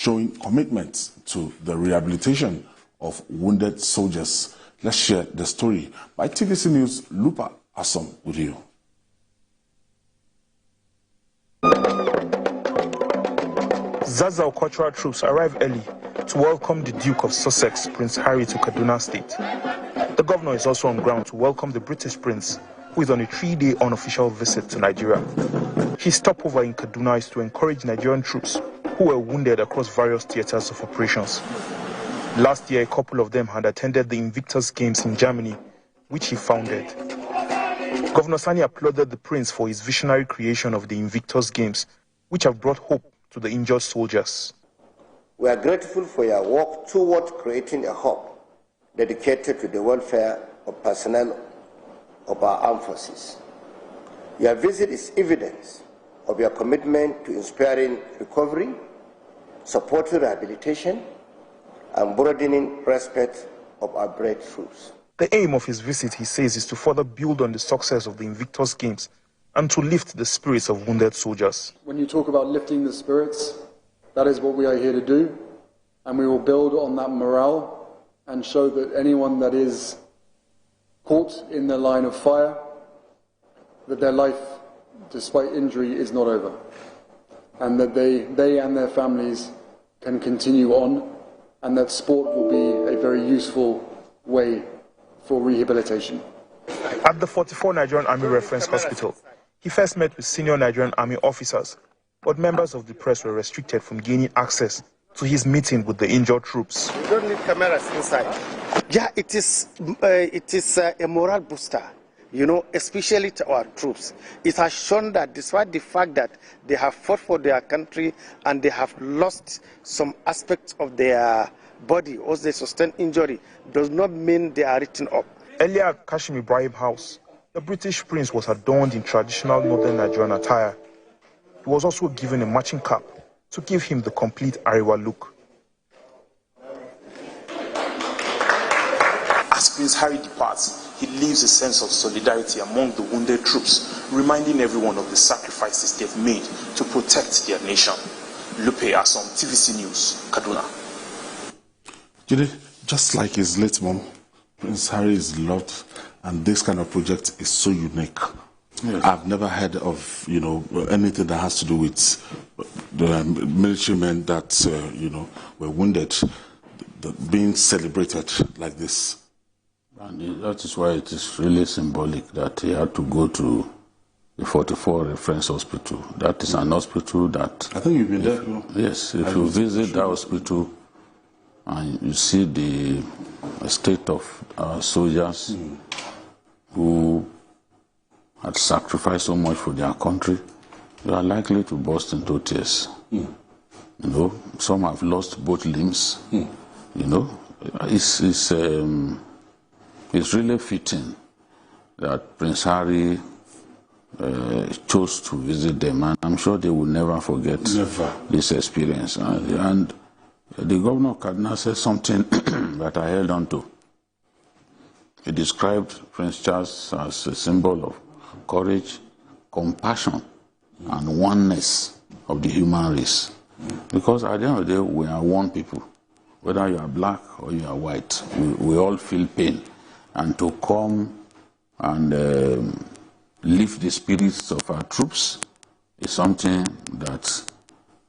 showing commitment to the rehabilitation of wounded soldiers. Let's share the story by TVC News, Lupa Asom with you. Zazzau cultural troops arrived early to welcome the Duke of Sussex, Prince Harry, to Kaduna State. The governor is also on ground to welcome the British Prince, who is on a 3-day unofficial visit to Nigeria. His stopover in Kaduna is to encourage Nigerian troops who were wounded across various theaters of operations. Last year, a couple of them had attended the Invictus Games in Germany, which he founded. Governor Sani applauded the prince for his visionary creation of the Invictus Games, which have brought hope to the injured soldiers. We are grateful for your work toward creating a hub dedicated to the welfare of personnel of our armed forces. Your visit is evidence of your commitment to inspiring recovery, supporting rehabilitation, and broadening respect of our brave troops. The aim of his visit, he says, is to further build on the success of the Invictus Games and to lift the spirits of wounded soldiers. When you talk about lifting the spirits, that is what we are here to do, and we will build on that morale and show that anyone that is caught in the line of fire, that their life, despite injury, is not over, and that they and their families can continue on, and that sport will be a very useful way for rehabilitation. At the 44 Nigerian Army Reference Hospital, he first met with senior Nigerian Army officers, but members of the press were restricted from gaining access to his meeting with the injured troops. You don't need cameras inside. Yeah, it is a moral booster, you know, especially to our troops. It has shown that despite the fact that they have fought for their country and they have lost some aspects of their body or they sustained injury, does not mean they are written up. Earlier at Kashim Ibrahim House, the British prince was adorned in traditional northern Nigerian attire. He was also given a matching cap to give him the complete Ariwa look. As Prince Harry departs, he leaves a sense of solidarity among the wounded troops, reminding everyone of the sacrifices they've made to protect their nation. Lupe Asom, TVC News, Kaduna. Just like his late mom, Prince Harry is loved, and this kind of project is so unique. Yes. I've never heard of, anything that has to do with the military men that, were wounded, being celebrated like this. And that is why it is really symbolic that he had to go to the 44 Reference Hospital. That is an hospital that... I think you've been there. Yes, if you visit that hospital and you see the state of our soldiers who had sacrificed so much for their country, you are likely to burst into tears. Some have lost both limbs. It's really fitting that Prince Harry chose to visit them, and I'm sure they will never forget this experience. And the governor of Kaduna said something that I held on to. He described Prince Charles as a symbol of courage, compassion, and oneness of the human race. Because at the end of the day, we are one people. Whether you are black or you are white, we all feel pain. And to come and lift the spirits of our troops is something that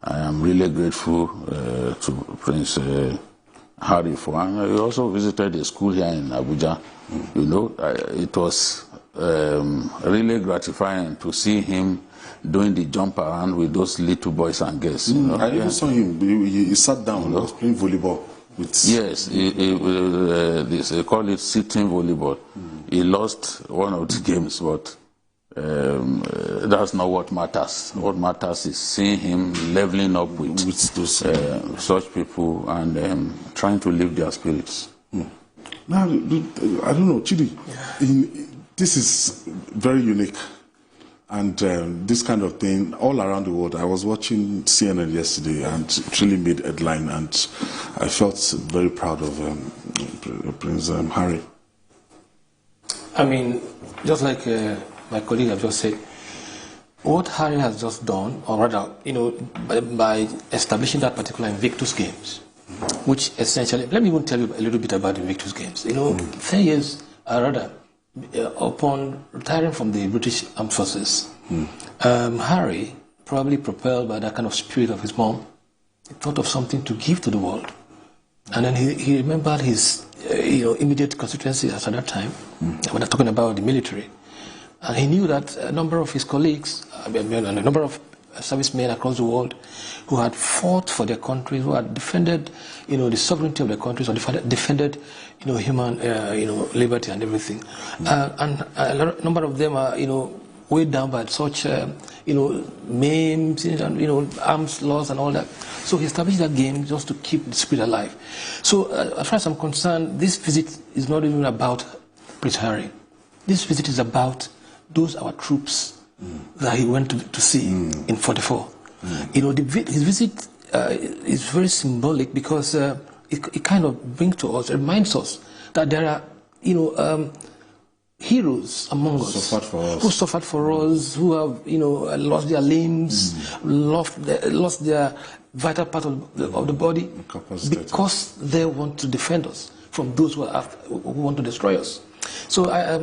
I am really grateful to Prince Harry for. And he also visited a school here in Abuja. It was really gratifying to see him doing the jump around with those little boys and girls. I even saw him. He sat down. He was playing volleyball. Yes, they call it sitting volleyball. He lost one of the games, but that's not what matters. What matters is seeing him leveling up with those, such people and trying to lift their spirits. Now, I don't know, Chidi, this is very unique. And this kind of thing all around the world. I was watching CNN yesterday and it really made headline, and I felt very proud of Prince Harry. I mean, just like my colleague has just said, what Harry has just done, or rather, by establishing that particular Invictus Games, which essentially, let me even tell you a little bit about Invictus Games. 10 years, upon retiring from the British Armed Forces, Harry, probably propelled by that kind of spirit of his mom, thought of something to give to the world. And then he remembered his immediate constituency at that time, when I'm talking about the military. And he knew that a number of his colleagues, and a number of servicemen across the world who had fought for their countries, who had defended the sovereignty of their countries, or defended human liberty and everything. And a number of them are weighed down by such maims and arms laws and all that. So he established that game just to keep the spirit alive. So as far as I'm concerned, this visit is not even about Prince Harry. This visit is about those our troops that he went to see in 44. His visit is very symbolic because it kind of brings to us, reminds us that there are heroes among us who suffered for us, who have lost their limbs, lost their vital part of the body, because they want to defend us from those who want to destroy us. So I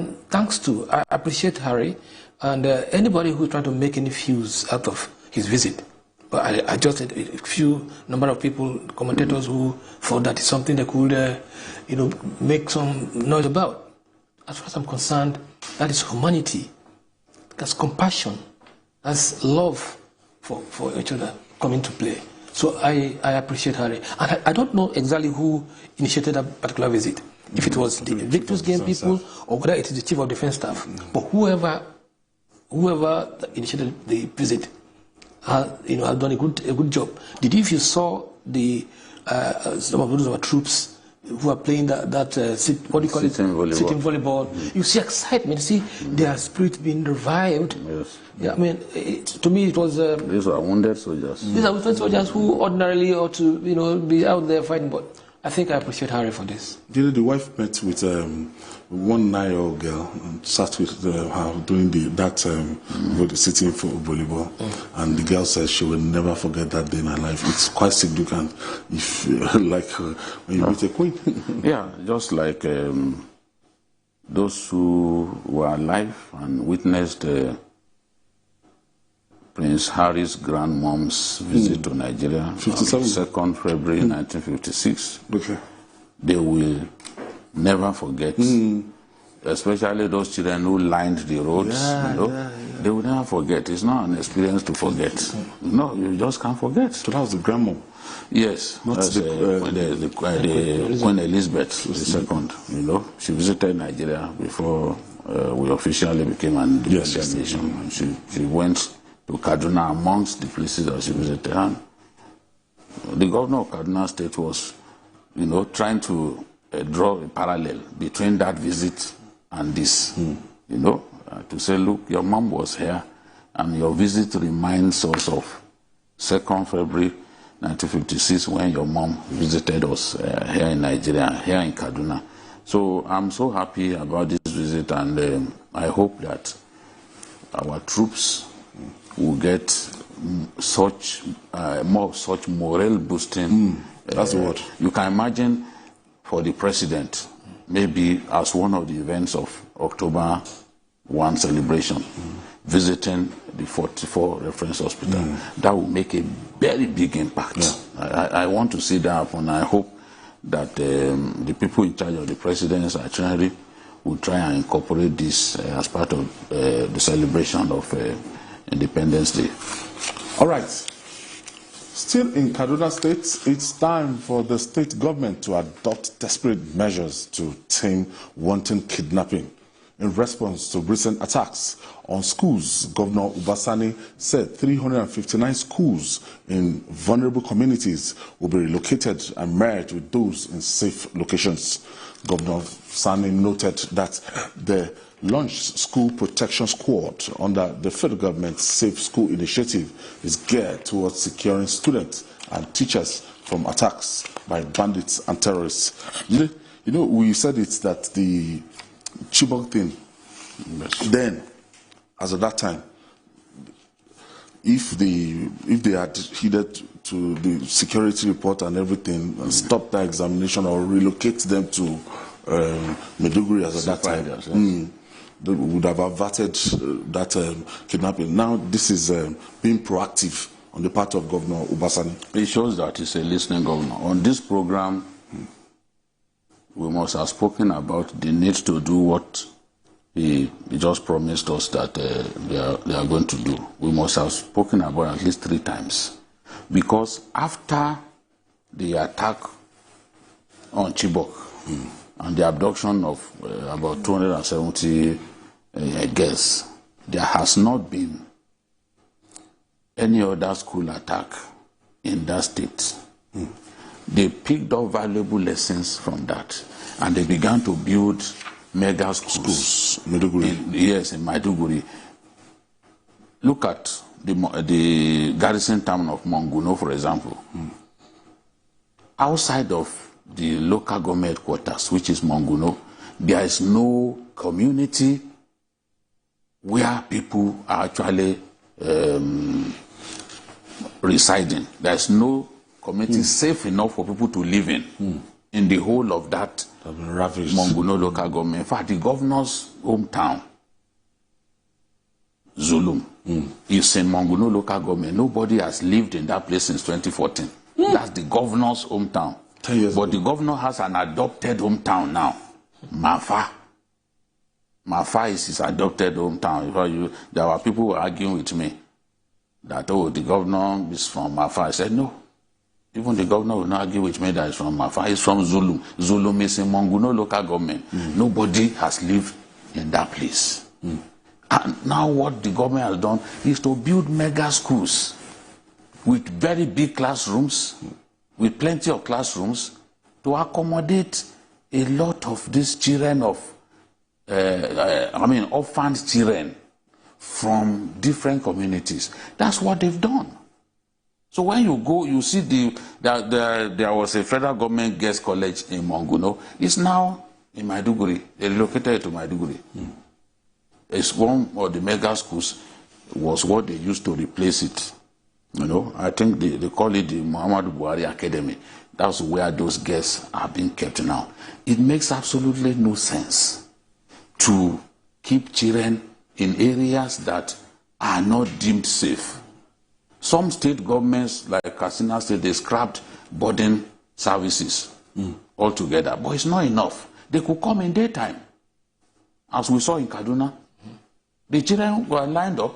appreciate Harry, and anybody who tried to make any fuse out of his visit. But I just had a few number of people, commentators, who thought that it's something they could make some noise about. As far as I'm concerned, that is humanity, that's compassion, that's love for each other coming to play. So I appreciate Harry. And I don't know exactly who initiated that particular visit, if it was the Victor's Game people or whether it is the Chief of Defense Staff. But whoever initiated the visit has done a good job. If you saw some of those of our troops who are playing that what do you call it? Sitting volleyball. You see excitement. You see their spirit being revived. Yes. Yeah, I mean, to me it was. These are wounded soldiers. These are wounded soldiers who ordinarily ought to be out there fighting. But I think I appreciate Harry for this. The wife met with one 9-year-old girl and sat with her doing sitting for volleyball, and the girl says she will never forget that day in her life. It's quite significant, if when you meet a queen. Yeah, just like those who were alive and witnessed Prince Harry's grandmom's visit to Nigeria on 2nd February 1956. Okay. They will never forget, especially those children who lined the roads. They will never forget. It's not an experience to forget. No, you just can't forget. So that was the grandmom. Yes, that's the Queen Elizabeth II. She visited Nigeria before we officially became an independent nation. She went to Kaduna amongst the places that she visited. And the governor of Kaduna State was, trying to draw a parallel between that visit and this. To say, look, your mom was here, and your visit reminds us of 2nd February 1956 when your mom visited us here in Nigeria, here in Kaduna. So I'm so happy about this visit, and I hope that our troops will get such morale boosting. That's the word. You can imagine for the president, maybe as one of the events of October 1 celebration, visiting the 44 reference hospital. That will make a very big impact. I want to see that happen. I hope that the people in charge of the president's itinerary will try and incorporate this as part of the celebration of Independence Day. All right. Still in Kaduna State, it's time for the state government to adopt desperate measures to tame wanton kidnapping. In response to recent attacks on schools, Governor Ubasani said 359 schools in vulnerable communities will be relocated and merged with those in safe locations. Governor Sani noted that the launched School Protection Squad under the federal government's Safe School initiative is geared towards securing students and teachers from attacks by bandits and terrorists. We said it's that the Chibok thing, then, as of that time, if they had heeded to the security report and everything, and stopped the examination or relocate them to Maiduguri as at that time, they would have averted that kidnapping. Now this is being proactive on the part of Governor Ubasani. It shows that he's a listening governor. On this program, we must have spoken about the need to do what he just promised us that they are going to do. We must have spoken about at least 3 times. Because after the attack on Chibok and the abduction of about 270 girls, there has not been any other school attack in that state. They picked up valuable lessons from that, and they began to build mega schools. Maiduguri. Yes, in Maiduguri. Look at the garrison town of Monguno, for example. Outside of the local government quarters, which is Monguno, there is no community where people are actually residing. There is no community safe enough for people to live in the whole of that Monguno local government. In fact, the governor's hometown, Zulum, is in Monguno local government. Nobody has lived in that place since 2014. That's the governor's hometown. 10 years but ago. The governor has an adopted hometown now, Mafa. Mafa is his adopted hometown. There were people who were arguing with me that, oh, the governor is from Mafa. I said, no. Even the governor will not argue with me that he's from Mafa. He's from Zulum. Zulum is in Monguno local government. Nobody has lived in that place. And now what the government has done is to build mega schools with very big classrooms, with plenty of classrooms, to accommodate a lot of these children of, orphaned children from different communities. That's what they've done. So when you go, you see there was a federal government girls' college in Monguno. It's now in Maiduguri. They relocated it to Maiduguri. It's one of the mega schools was what they used to replace it. You know, I think they call it the Muhammadu Buhari Academy. That's where those girls are being kept now. It makes absolutely no sense to keep children in areas that are not deemed safe. Some state governments, like Katsina State, they scrapped boarding services altogether. But it's not enough. They could come in daytime. As we saw in Kaduna, the children were lined up.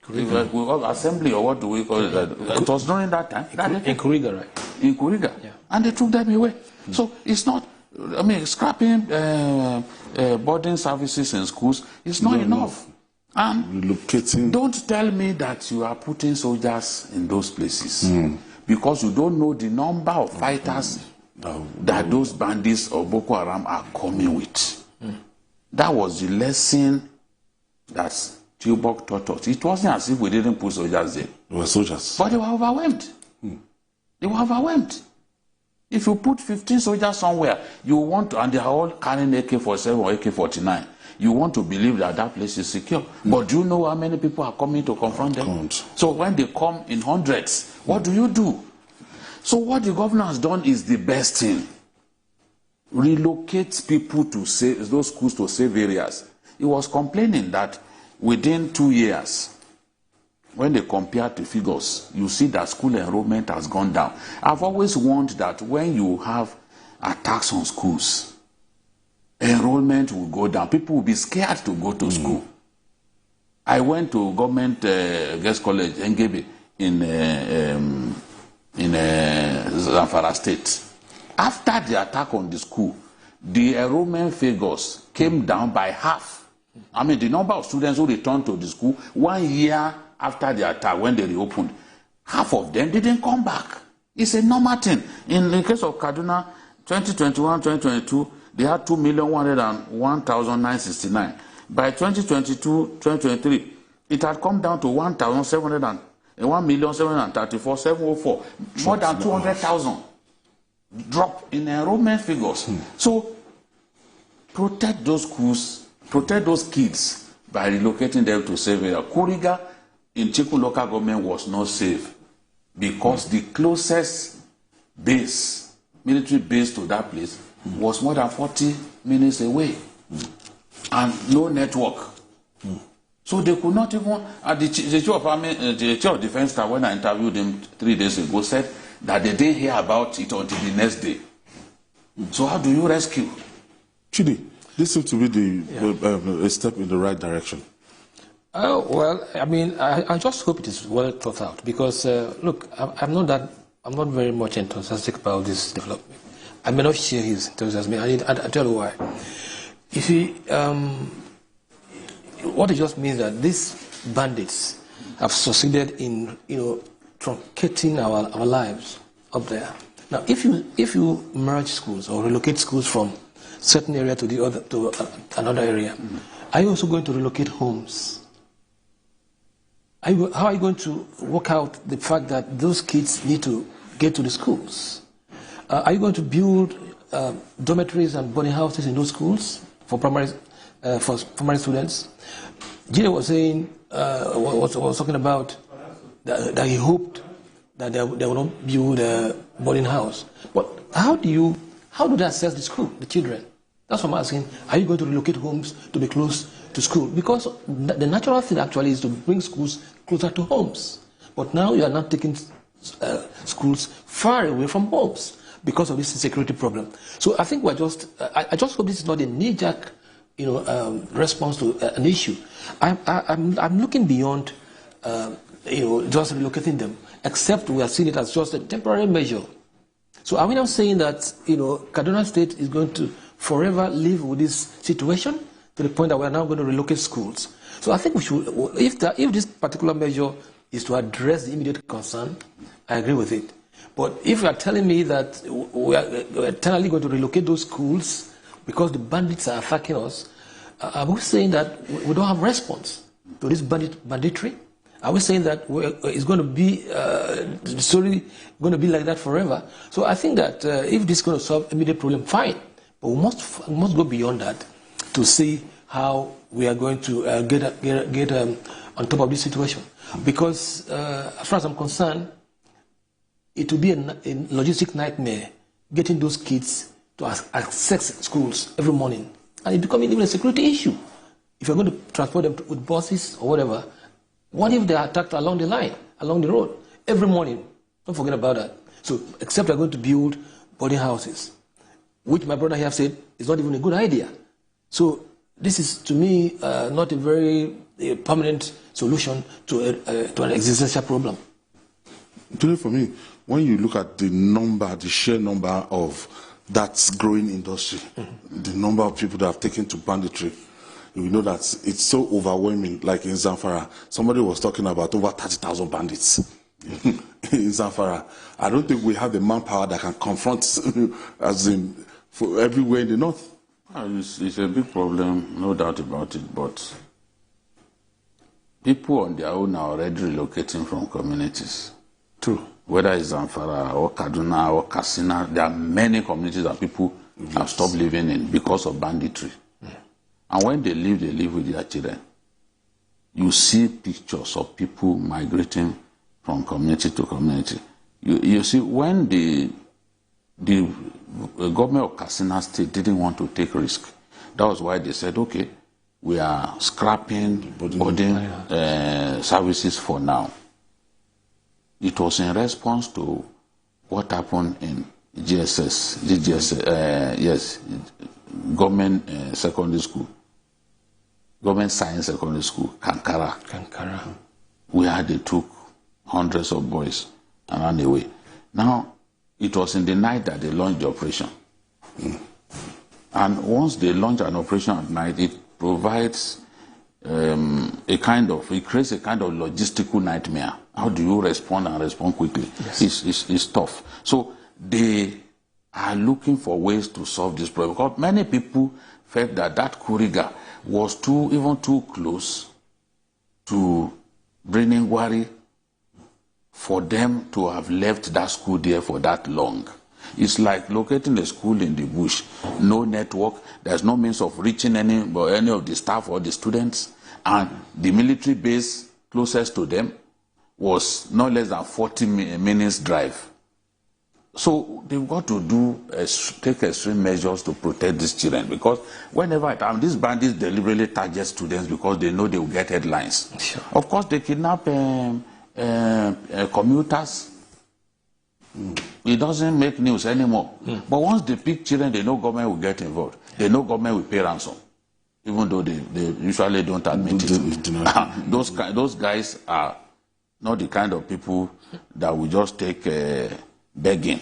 Assembly, or what do we call it? It was during that time. In Kuriga, right? In Kuriga. Yeah. And they took them away. So it's not, scrapping boarding services in schools is not enough. And relocating. Don't tell me that you are putting soldiers in those places because you don't know the number of fighters that those bandits of Boko Haram are coming with. That was the lesson that Chibok taught us. It wasn't as if we didn't put soldiers there. They were soldiers. But they were overwhelmed. They were overwhelmed. If you put 15 soldiers somewhere, you want to, and they are all carrying AK-47 or AK-49, you want to believe that that place is secure. But do you know how many people are coming to confront them? So when they come in hundreds, what do you do? So what the governor has done is the best thing. Relocate people to save those schools to safe areas. He was complaining that within 2 years, when they compare the figures, you see that school enrollment has gone down. I've always warned that when you have attacks on schools, enrollment will go down. People will be scared to go to school. I went to government girls' college, Ngebe, in Zamfara State. After the attack on the school, the enrollment figures came down by half. The number of students who returned to the school 1 year after the attack, when they reopened, half of them didn't come back. It's a normal thing. In the case of Kaduna, 2021, 2022, they had 2,101,969. By 2022, 2023, it had come down to 1,734,704. More than 200,000 drop in enrollment figures. So protect those schools, protect those kids by relocating them to safe area. Kuriga in Chikun local government was not safe because the closest base, military base to that place, was more than 40 minutes away, and no network. So they could not even. The chief of army, the chief of defense staff, when I interviewed him 3 days ago, said that they didn't hear about it until the next day. So how do you rescue? Chidi, this seems to be a step in the right direction. Well, I mean, I just hope it is well thought out because look, I'm not very much enthusiastic about this development. I may not share his enthusiasm. I tell you why. You see, what it just means that these bandits have succeeded in, truncating our lives up there. Now, if you merge schools or relocate schools from certain area to another area, are you also going to relocate homes? How are you going to work out the fact that those kids need to get to the schools? Are you going to build dormitories and boarding houses in those schools for primary students? Gina was saying, was talking about that he hoped that they will not build a boarding house. But how do they access the school, the children? That's what I'm asking. Are you going to relocate homes to be close to school? Because the natural thing actually is to bring schools closer to homes. But now you are not taking schools far away from homes because of this insecurity problem. So I think I just hope this is not a knee-jerk, response to an issue. I'm looking beyond, just relocating them, except we are seeing it as just a temporary measure. So are we now saying that, Kaduna State is going to forever live with this situation to the point that we are now going to relocate schools? So I think we should, if this particular measure is to address the immediate concern, I agree with it. But if you are telling me that we are eternally going to relocate those schools because the bandits are attacking us, are we saying that we don't have response to this banditry? Are we saying that it's going to be the story going to be like that forever? So I think that if this is going to solve immediate problem, fine. But we must go beyond that to see how we are going to get on top of this situation. Because as far as I'm concerned, it will be a logistic nightmare getting those kids to access schools every morning. And it's becoming even a security issue. If you're going to transport them with buses or whatever, what if they are attacked along the line, along the road, every morning? Don't forget about that. So, except they're going to build boarding houses, which my brother here said is not even a good idea. So, this is, to me, not a very permanent solution to an existential problem. Today, for me, when you look at the sheer number of that growing industry, the number of people that have taken to banditry, you know that it's so overwhelming. Like in Zamfara, somebody was talking about over 30,000 bandits in Zamfara. I don't think we have the manpower that can confront, as in for everywhere in the north. It's a big problem, no doubt about it. But people on their own are already relocating from communities. True. Whether it's Zamfara or Kaduna or Katsina, there are many communities that people have stopped living in because of banditry. And when they live with their children. You see pictures of people migrating from community to community. You see, when the government of Katsina State didn't want to take risk, that was why they said, okay, we are scrapping boarding services for now. It was in response to what happened in government secondary school, government science secondary school, Kankara, where they took hundreds of boys and ran away. Now, it was in the night that they launched the operation. And once they launch an operation at night, it provides it creates a kind of logistical nightmare. How do you respond and respond quickly? Yes. It's tough. So they are looking for ways to solve this problem. Because many people felt that Kuriga was even too close to bringing Buhari for them to have left that school there for that long. It's like locating a school in the bush, no network, there's no means of reaching any of the staff or the students, and the military base closest to them was not less than 40 minutes drive. So they've got to take extreme measures to protect these children, because whenever these bandits deliberately target students because they know they will get headlines. Sure. Of course, they kidnap commuters. It doesn't make news anymore. But once they pick children, they know government will get involved. They know government will pay ransom, even though they usually don't admit it. Those guys are not the kind of people that will just take begging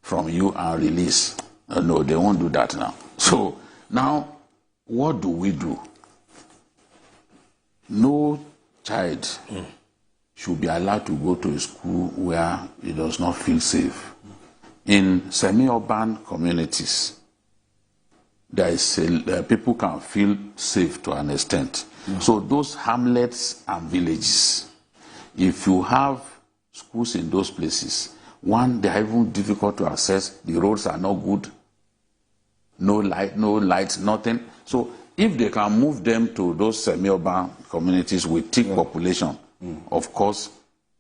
from you and release. No, they won't do that now. So now, what do we do? No child should be allowed to go to a school where he does not feel safe. In semi-urban communities, people can feel safe to an extent. So those hamlets and villages, if you have schools in those places, one, they are even difficult to access. The roads are not good. No lights, nothing. So if they can move them to those semi-urban communities with thick population, of course,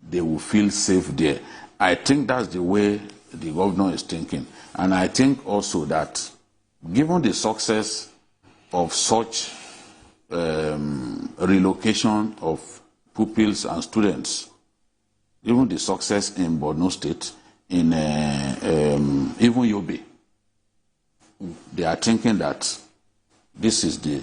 they will feel safe there. I think that's the way the governor is thinking. And I think also that given the success of such relocation of pupils and students, even the success in Borno State, in even Yobe, they are thinking that this is the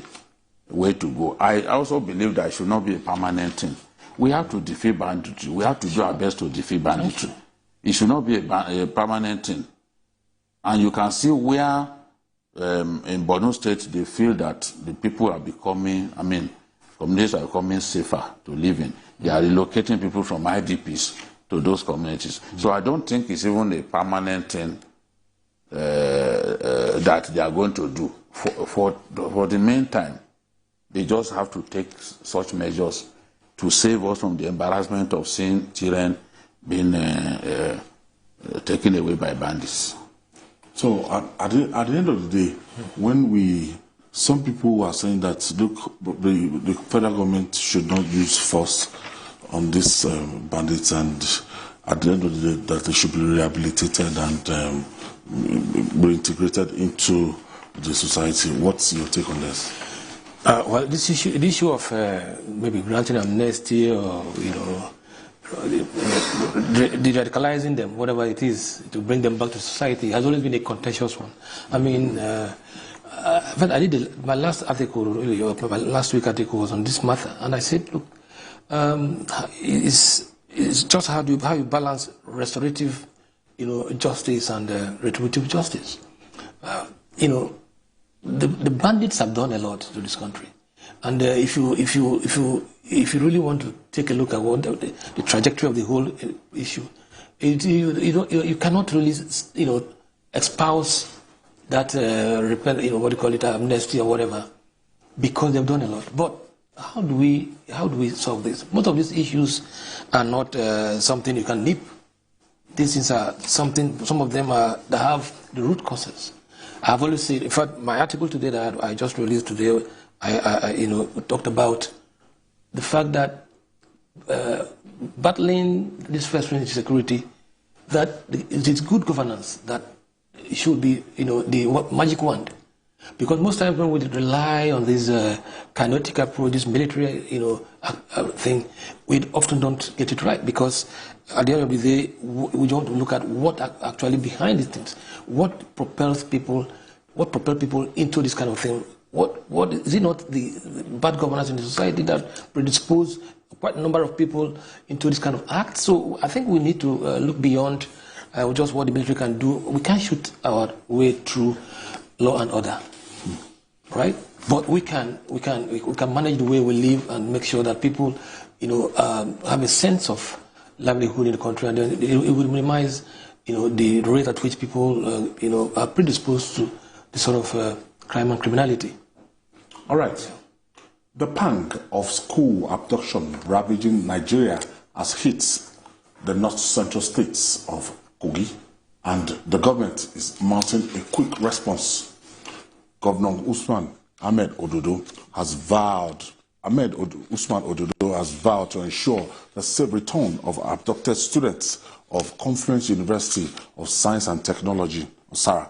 way to go. I also believe that it should not be a permanent thing. We have to defeat banditry. We have to do our best to defeat banditry. It should not be a permanent thing. And you can see where in Borno State they feel that the people are becoming, communities are becoming safer to live in. They are relocating people from IDPs to those communities. So I don't think it's even a permanent thing that they are going to do. For the meantime, they just have to take such measures to save us from the embarrassment of seeing children being taken away by bandits. So at the end of the day, when some people are saying that the federal government should not use force on these bandits, and at the end of the day that they should be rehabilitated and reintegrated into the society. What's your take on this? Well, the issue of maybe granting amnesty or de-radicalizing them, whatever it is, to bring them back to society, has always been a contentious one. I mean, I did my last article, my last week article was on this matter, and I said, look, it's just how you balance restorative, justice and retributive justice. The bandits have done a lot to this country, and if you really want to take a look at what the trajectory of the whole issue, you cannot really espouse that amnesty or whatever, because they've done a lot. But how do we solve this? Most of these issues are not something you can nip. These things are something. Some of them that have the root causes. I've always said, in fact, my article today that I just released today, I talked about the fact that battling this first insecurity, that it is good governance that should be, the magic wand. Because most times when we rely on this kinetic approach, this military, thing, we often don't get it right, because at the end of the day, we don't look at what actually behind these things. What propels people into this kind of thing? What is it not the bad governance in the society that predispose quite a number of people into this kind of act? So I think we need to look beyond just what the military can do. We can't shoot our way through law and order, right? But we can manage the way we live and make sure that people, have a sense of livelihood in the country, and then it will minimize, the rate at which people, are predisposed to this sort of crime and criminality. All right. The pang of school abduction ravaging Nigeria has hit the north-central states of Kogi, and the government is mounting a quick response. Governor Usman Ahmed Ododo has vowed Usman Ododo has vowed to ensure the safe return of abducted students of Confluence University of Science and Technology, SARA,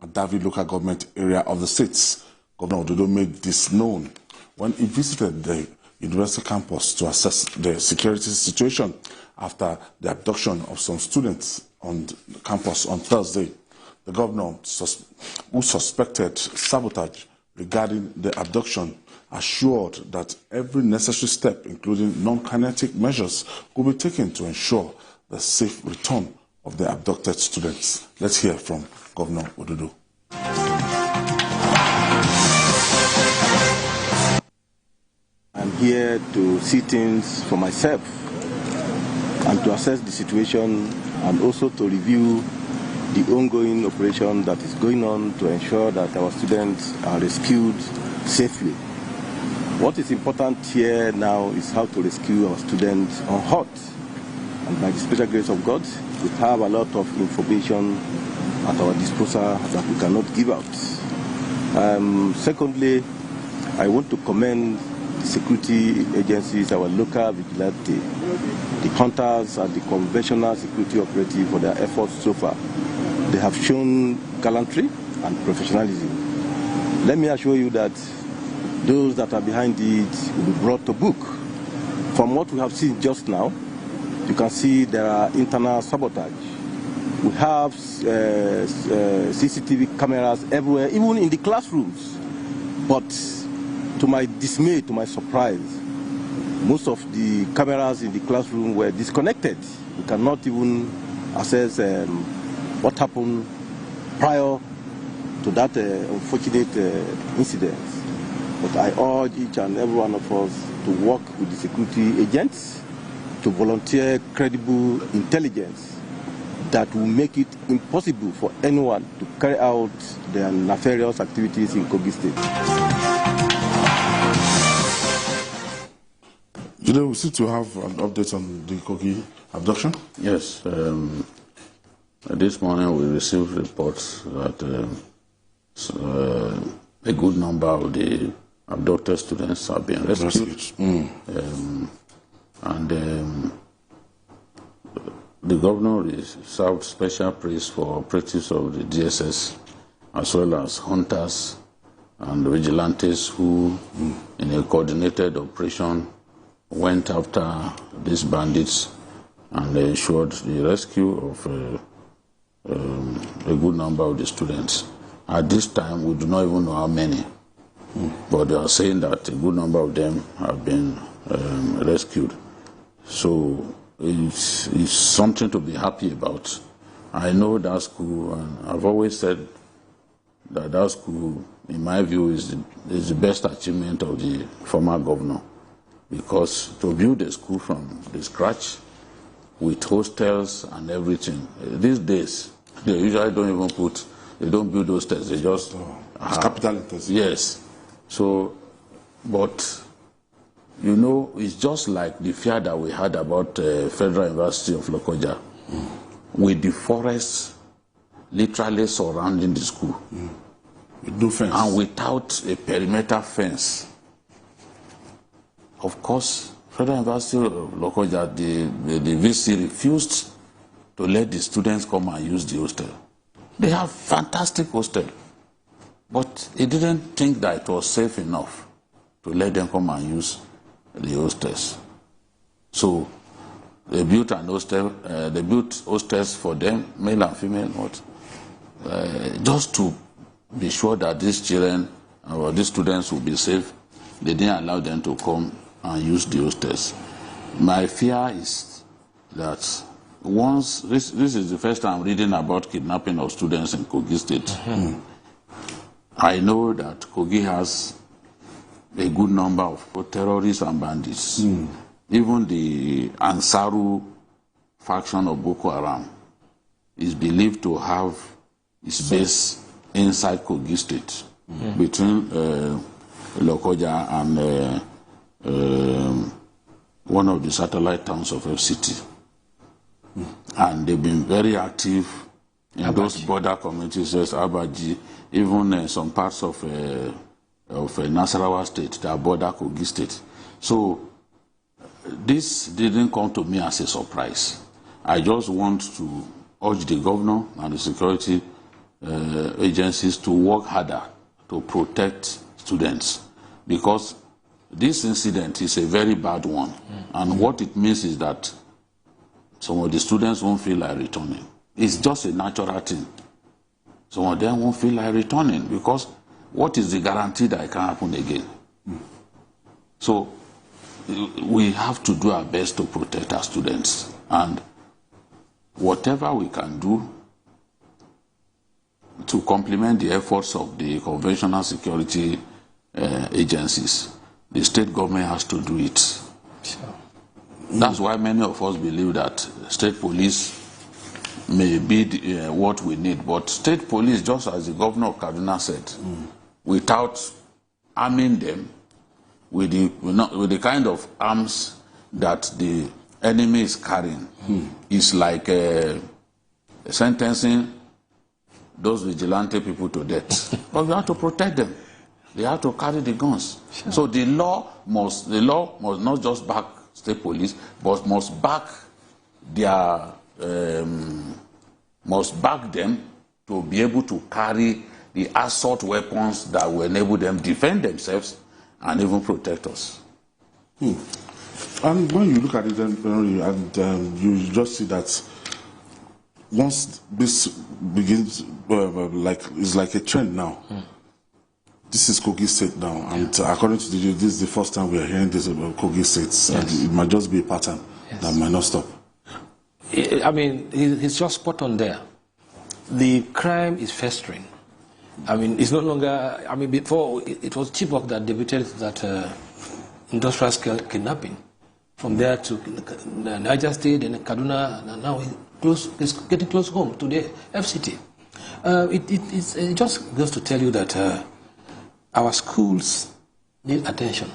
at David local government area of the states. Governor Ododo made this known when he visited the university campus to assess the security situation after the abduction of some students on the campus on Thursday. The governor, who suspected sabotage regarding the abduction, assured that every necessary step, including non-kinetic measures, will be taken to ensure the safe return of the abducted students. Let's hear from Governor Ododo. I'm here to see things for myself and to assess the situation and also to review the ongoing operation that is going on to ensure that our students are rescued safely. What is important here now is how to rescue our students unhurt. And by the special grace of God, we have a lot of information at our disposal that we cannot give out. Secondly, I want to commend the security agencies, our local vigilante, the hunters and the conventional security operative for their efforts so far. They have shown gallantry and professionalism. Let me assure you that those that are behind it will be brought to book. From what we have seen just now, you can see there are internal sabotage. We have CCTV cameras everywhere, even in the classrooms. But to my dismay, to my surprise, most of the cameras in the classroom were disconnected. We cannot even assess what happened prior to that unfortunate incident. But I urge each and every one of us to work with the security agents to volunteer credible intelligence that will make it impossible for anyone to carry out their nefarious activities in Kogi State. You know, we seem to have an update on the Kogi abduction. Yes. This morning we received reports that a good number of the abducted students have been rescued. The governor served special praise for operatives of the DSS, as well as hunters and vigilantes who, in a coordinated operation, went after these bandits and ensured the rescue of a good number of the students. At this time, we do not even know how many, but they are saying that a good number of them have been rescued. So it's something to be happy about. I know that school, and I've always said that school, in my view, is the best achievement of the former governor, because to build a school from the scratch with hostels and everything, these days they usually they don't build hostels, they just it's capital intensive. Yes. So, but you know, it's just like the fear that we had about Federal University of Lokoja, with the forests literally surrounding the school, with no fence, and without a perimeter fence. Of course, Federal University of Lokoja, the VC refused to let the students come and use the hostel. They have fantastic hostel, but he didn't think that it was safe enough to let them come and use the hostels. So they built an hostel. They built hostels for them, male and female, just to be sure that these children or these students will be safe. They didn't allow them to come and use the hostels. My fear is that once this is the first time I'm reading about kidnapping of students in Kogi State. I know that Kogi has a good number of terrorists and bandits. Even the Ansaru faction of Boko Haram is believed to have its base inside Kogi State, between Lokoja and one of the satellite towns of FCT. And they've been very active in those border communities, as Abaji, even some parts of Nasarawa State that border Kogi State. So this didn't come to me as a surprise. I just want to urge the governor and the security agencies to work harder to protect students, because this incident is a very bad one. And what it means is that some of the students won't feel like returning. It's just a natural thing. Some of them won't feel like returning, because what is the guarantee that it can happen again? So we have to do our best to protect our students, and whatever we can do to complement the efforts of the conventional security agencies, the state government has to do it. Sure. That's why many of us believe that state police may be what we need, but state police, just as the governor of Kaduna said, without arming them with the kind of arms that the enemy is carrying, is like sentencing those vigilante people to death. But we have to protect them. They have to carry the guns. Sure. So the law must not just back state police, but must back their must back them to be able to carry the assault weapons that will enable them defend themselves and even protect us. And when you look at it, and you just see that once this begins, it's like a trend now. This is Kogi State now, and according to this is the first time we are hearing this about Kogi States, and it might just be a pattern that might not stop. I mean, he's just spot on there. The crime is festering. I mean, it's no longer, I mean, before it was Chibok that debuted that industrial scale kidnapping. From there to Niger State and Kaduna, and now it's getting close home to the FCT. It just goes to tell you that our schools need attention.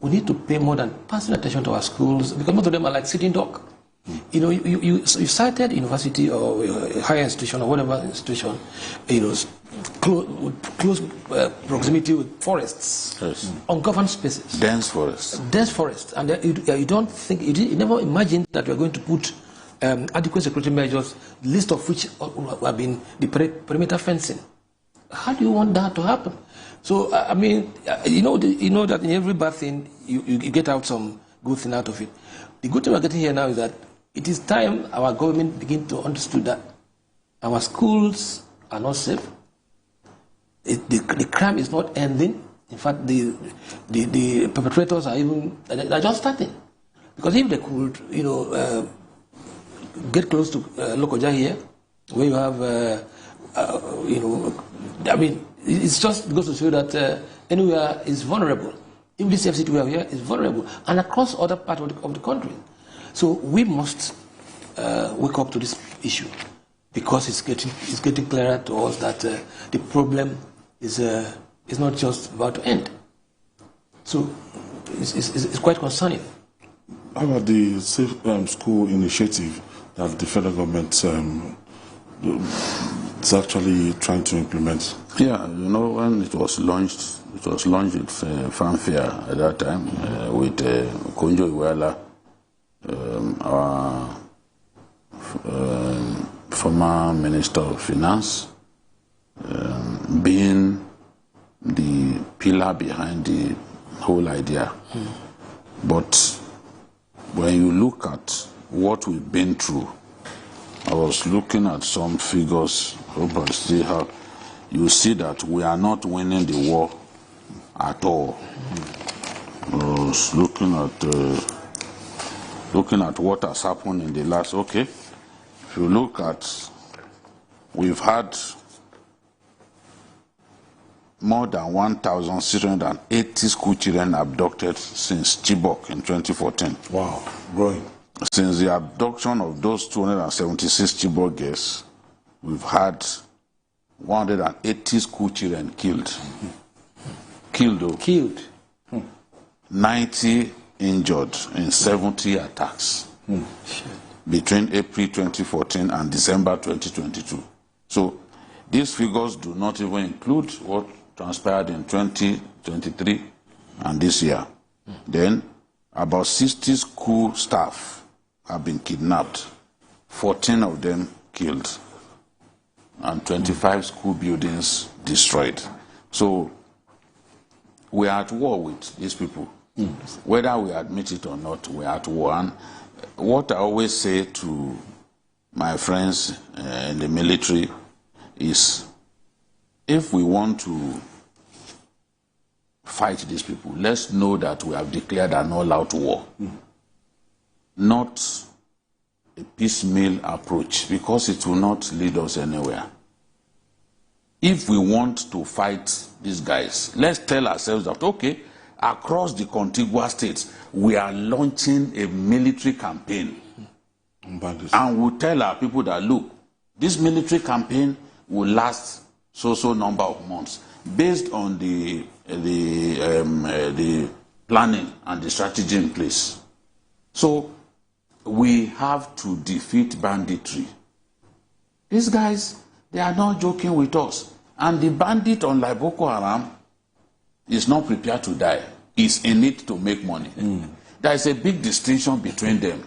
We need to pay more than passing attention to our schools, because most of them are like sitting duck. You know, you cited university or higher institution or whatever institution, you know, close proximity with forests, ungoverned spaces. Dense forests. Dense forests. And you don't think, you never imagined that we are going to put adequate security measures, list of which have been the perimeter fencing. How do you want that to happen? So, I mean, you know that in every bad thing, you get out some good thing out of it. The good thing we're getting here now is that it is time our government begin to understand that our schools are not safe. The crime is not ending. In fact, the perpetrators are they're just starting. Because if they could, you know, get close to Lokoja here, where you have, you know, I mean, it's just goes to show that anywhere is vulnerable. Even this FCT we have here is vulnerable, and across other parts of the country. So we must wake up to this issue, because it's getting clearer to us that the problem is not just about to end. So it's quite concerning. How about the Safe School initiative that the federal government is actually trying to implement? Yeah, you know, when it was launched with fanfare at that time with Konjo Iweala, our former Minister of Finance, being the pillar behind the whole idea. But when you look at what we've been through, I was looking at some figures, hope I still have. You see that we are not winning the war at all. I was looking at what has happened in the last. Okay, if you look at, we've had more than 1,680 school children abducted since Chibok in 2014. Wow, growing. Since the abduction of those 276 Chibok girls, we've had 180 school children killed. Killed. 90 injured in 70 attacks between April 2014 and December 2022. So these figures do not even include what transpired in 2023 and this year. Then about 60 school staff have been kidnapped, 14 of them killed, and 25 school buildings destroyed. So we are at war with these people. Whether we admit it or not, we are at war. And what I always say to my friends in the military is, if we want to fight these people, let's know that we have declared an all-out war, not a piecemeal approach, because it will not lead us anywhere. If we want to fight these guys, let's tell ourselves that, okay, across the contiguous states, we are launching a military campaign. And we'll tell our people that, look, this military campaign will last so number of months, based on the planning and the strategy in place. So we have to defeat banditry. These guys, they are not joking with us. And the bandit, unlike Boko Haram, is not prepared to die. He's in it to make money. There is a big distinction between them.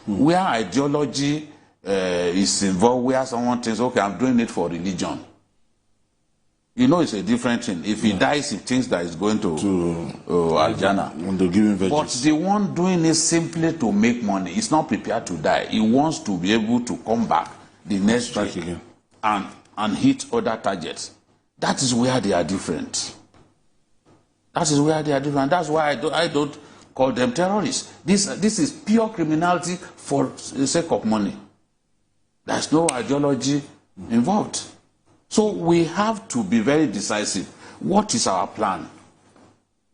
Where ideology is involved, where someone thinks, okay, I'm doing it for religion. You know, it's a different thing. If he dies, he thinks that he's going to Aljana. But the one doing it simply to make money, he's not prepared to die. He wants to be able to come back the next day and hit other targets. That is where they are different. That is where they are different. That's why I don't call them terrorists. This is pure criminality for the sake of money. There's no ideology involved. So we have to be very decisive. What is our plan?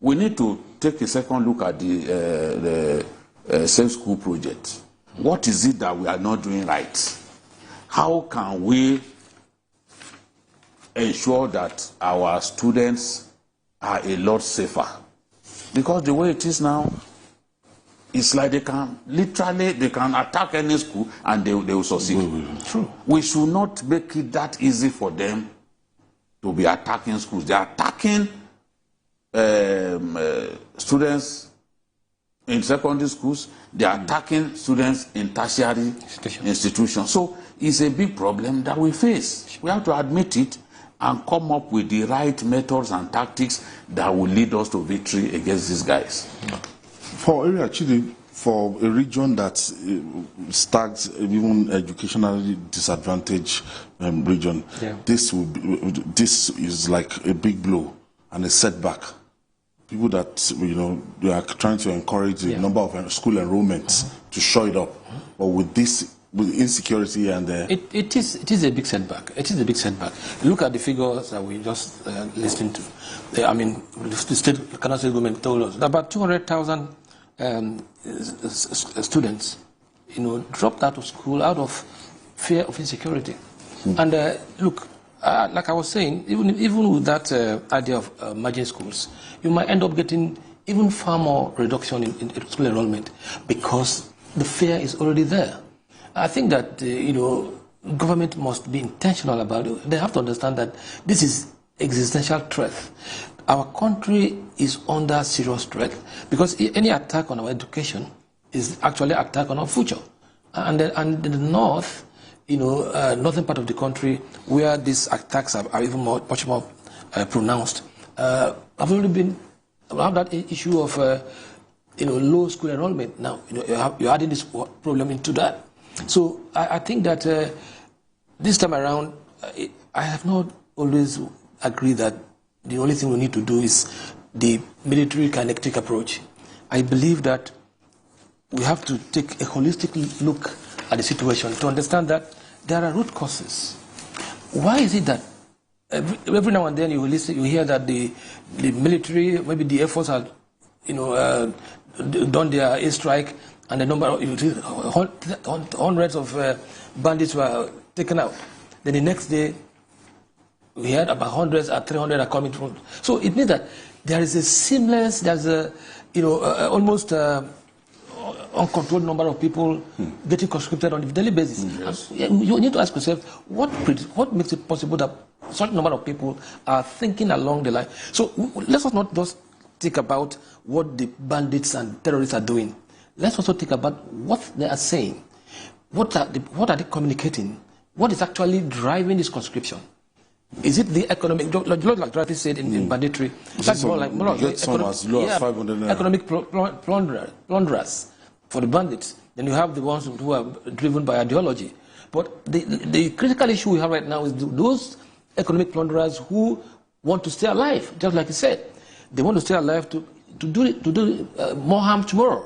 We need to take a second look at the Safe School project. What is it that we are not doing right? How can we ensure that our students are a lot safer? Because the way it is now, it's like they can attack any school and they will succeed. True. We should not make it that easy for them to be attacking schools. They are attacking students in secondary schools. They are attacking students in tertiary institutions. So it's a big problem that we face. We have to admit it and come up with the right methods and tactics that will lead us to victory against these guys. For area, actually, for a region that stacks even educationally disadvantaged region, this is like a big blow and a setback. People that they are trying to encourage the number of school enrollments to show it up, but with this. With insecurity and it is a big setback. It is a big setback. Look at the figures that we just listened to. I mean, the Kano State government told us that about 200,000 students, dropped out of school out of fear of insecurity. And look, like I was saying, even with that idea of merging schools, you might end up getting even far more reduction in school enrollment because the fear is already there. I think that, government must be intentional about it. They have to understand that this is existential threat. Our country is under serious threat because any attack on our education is actually an attack on our future. And in the north, northern part of the country, where these attacks are even much more pronounced, have already been have that issue of low school enrollment. Now, you're adding this problem into that. So I think that this time around, I have not always agreed that the only thing we need to do is the military kinetic approach. I believe that we have to take a holistic look at the situation to understand that there are root causes. Why is it that every now and then you hear that the military, maybe the Air Force have done their airstrike, and the number of hundreds of bandits were taken out. Then the next day, we heard about hundreds or 300 are coming from. So it means that there is a seamless, there's a almost uncontrolled number of people getting conscripted on a daily basis. Yes. You need to ask yourself, what makes it possible that such number of people are thinking along the line. So let's not just think about what the bandits and terrorists are doing. Let's also think about what they are saying. What are they communicating? What is actually driving this conscription? Is it the economic, like Dorothy said in banditry? That's more like economic plunderers for the bandits. Then you have the ones who are driven by ideology. But the critical issue we have right now is those economic plunderers who want to stay alive, just like you said. They want to stay alive to do more harm tomorrow.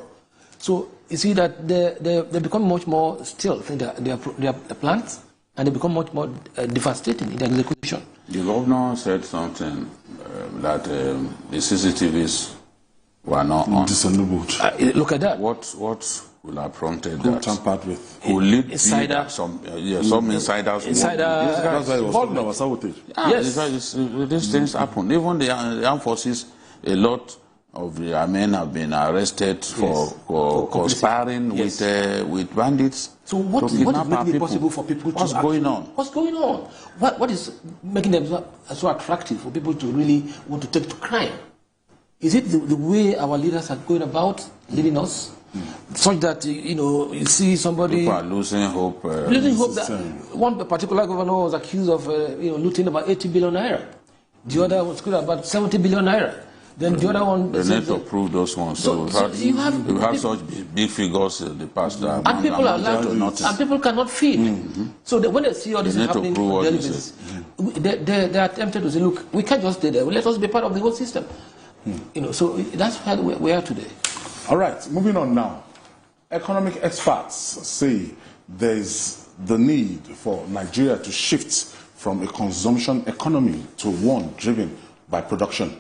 So you see that they become much more still in their plans, and they become much more devastating in their execution. The governor said something that the CCTVs were not on. Disabled. Look at that. What will have prompted that? Tampered with. Will lead insider, some insiders. That's why it was talking about sabotage. Yes, these things happen. Even the armed forces, a lot of their men have been arrested for conspiring with bandits. So what is making it possible for people to What's going on? What's going on? What is making them so attractive for people to really want to take to crime? Is it the way our leaders are going about leading us? Such that, you see somebody... People are losing hope. Losing hope that one particular governor was accused of looting about 80 billion naira. The other was accused about 70 billion naira. Then the other one... They need to prove those ones. So we have such big figures in the past. And people are allowed to, and people cannot feed. So when they see all this happening on daily basis, they are tempted to say, look, we can't just stay there. Let us be part of the whole system. So that's where we are today. All right, moving on now. Economic experts say there is the need for Nigeria to shift from a consumption economy to one driven by production.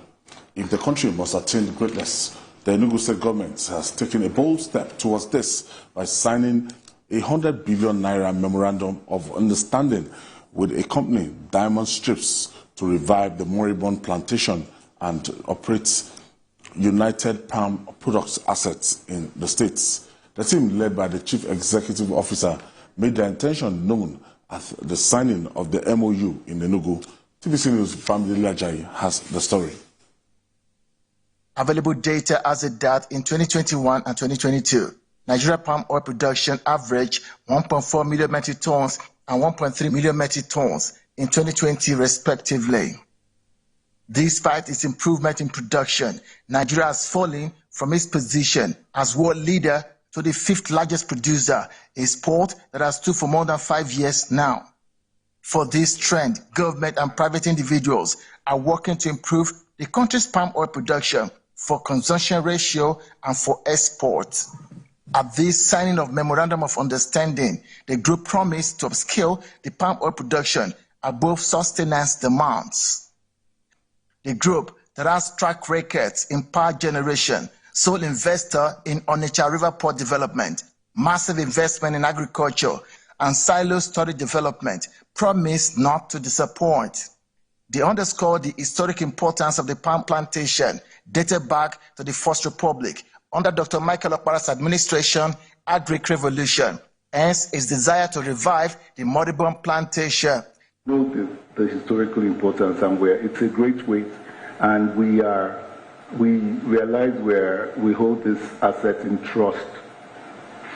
If the country must attain greatness, the Enugu State government has taken a bold step towards this by signing a 100 billion naira memorandum of understanding with a company, Diamond Strips, to revive the moribund plantation and operate United Palm Products assets in the states. The team, led by the Chief Executive Officer, made their intention known at the signing of the MOU in Enugu. TVC News Family Lajai has the story. Available data as it that in 2021 and 2022, Nigeria palm oil production averaged 1.4 million metric tons and 1.3 million metric tons in 2020 respectively. Despite its improvement in production, Nigeria has fallen from its position as world leader to the 5th largest producer, a sport that has stood for more than 5 years now. For this trend, government and private individuals are working to improve the country's palm oil production for consumption ratio and for export. At this signing of Memorandum of Understanding, the group promised to upscale the palm oil production above sustenance demands. The group that has track records in power generation, sole investor in Onitsha River Port development, massive investment in agriculture, and silo storage development, promised not to disappoint. They underscored the historic importance of the palm plantation, dated back to the First Republic, under Dr. Michael Okpara's administration, Agric Revolution, hence his desire to revive the moribund plantation. Know the historical importance, and it's a great weight, and we realize we hold this asset in trust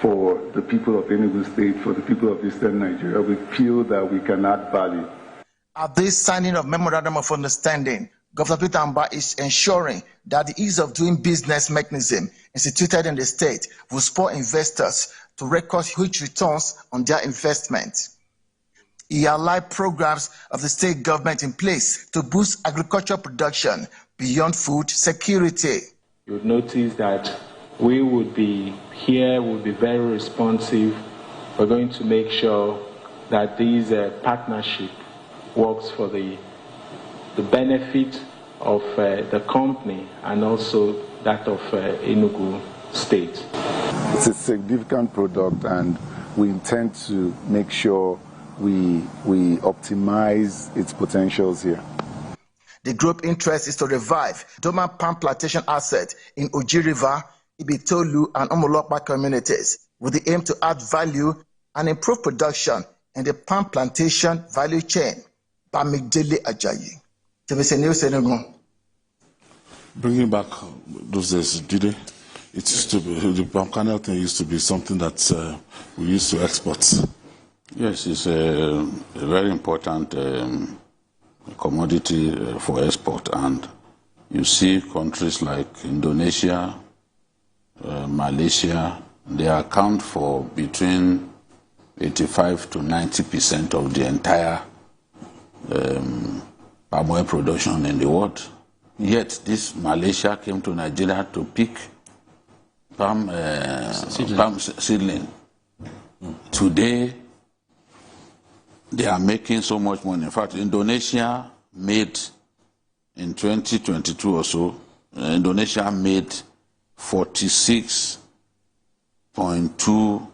for the people of Enugu State, for the people of Eastern Nigeria. We feel that we can add value. At this signing of Memorandum of Understanding, Governor Peter Amba is ensuring that the ease of doing business mechanism instituted in the state will spur investors to record huge returns on their investment. He aligned programs of the state government in place to boost agricultural production beyond food security. You'll notice that we would be here, we'll be very responsive. We're going to make sure that this partnership works for the benefit of the company and also that of Enugu State. It's a significant product, and we intend to make sure we optimize its potentials here. The group interest is to revive dormant palm plantation assets in Oji River, Ibitolu, and Omolokpa communities with the aim to add value and improve production in the palm plantation value chain. Bamidele Ajayi. TVC News On. Bringing back those days, did it? It used to be, the palm kernel thing used to be something that we used to export. Yes, it's a very important commodity for export, and you see countries like Indonesia, Malaysia, they account for between 85 to 90% of the entire palm oil production in the world. Yet this Malaysia came to Nigeria to pick palm seedling. Today, they are making so much money. In fact, Indonesia made, in 2022 or so, Indonesia made 46.2,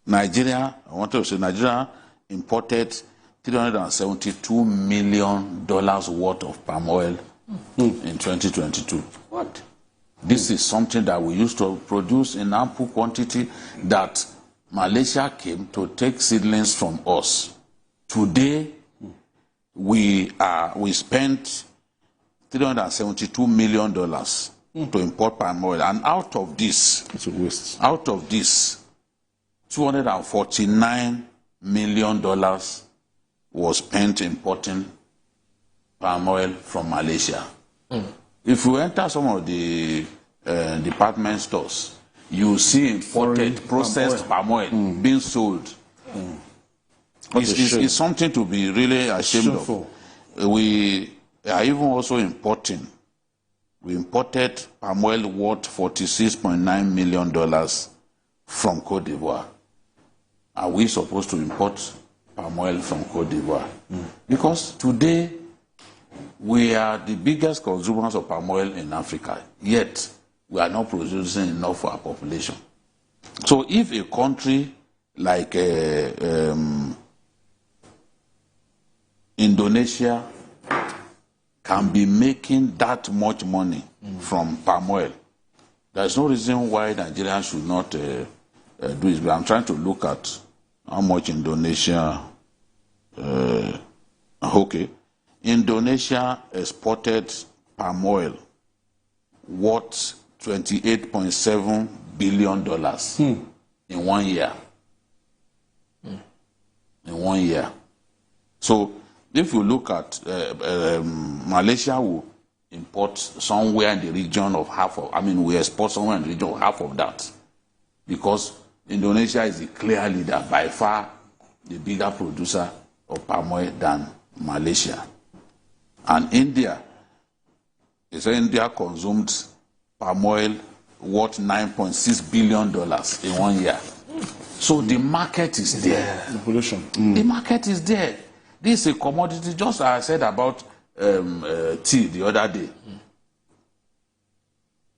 Nigeria, I want to say Nigeria imported $372 million worth of palm oil in 2022. What? This is something that we used to produce in ample quantity that Malaysia came to take seedlings from us. Today, we spent $372 million to import palm oil, and out of this, $249 million was spent importing palm oil from Malaysia. If you enter some of the department stores, you see imported processed palm oil being sold. It's something to be really ashamed of. We are even also importing. We imported palm oil worth $46.9 million from Cote d'Ivoire. Are we supposed to import palm oil from Cote d'Ivoire? Because today, we are the biggest consumers of palm oil in Africa, yet we are not producing enough for our population. So if a country like Indonesia can be making that much money from palm oil, there's no reason why Nigeria should not do it. But I'm trying to look at how much Indonesia... Indonesia exported palm oil worth $28.7 billion in 1 year. In 1 year. So if you look at Malaysia will import somewhere in the region of half of, we export somewhere in the region of half of that. Because Indonesia is the clear leader, by far the bigger producer of palm oil than Malaysia. And India consumed palm oil worth $9.6 billion in 1 year. So the market is there. The market is there. This is a commodity, just as I said about tea the other day.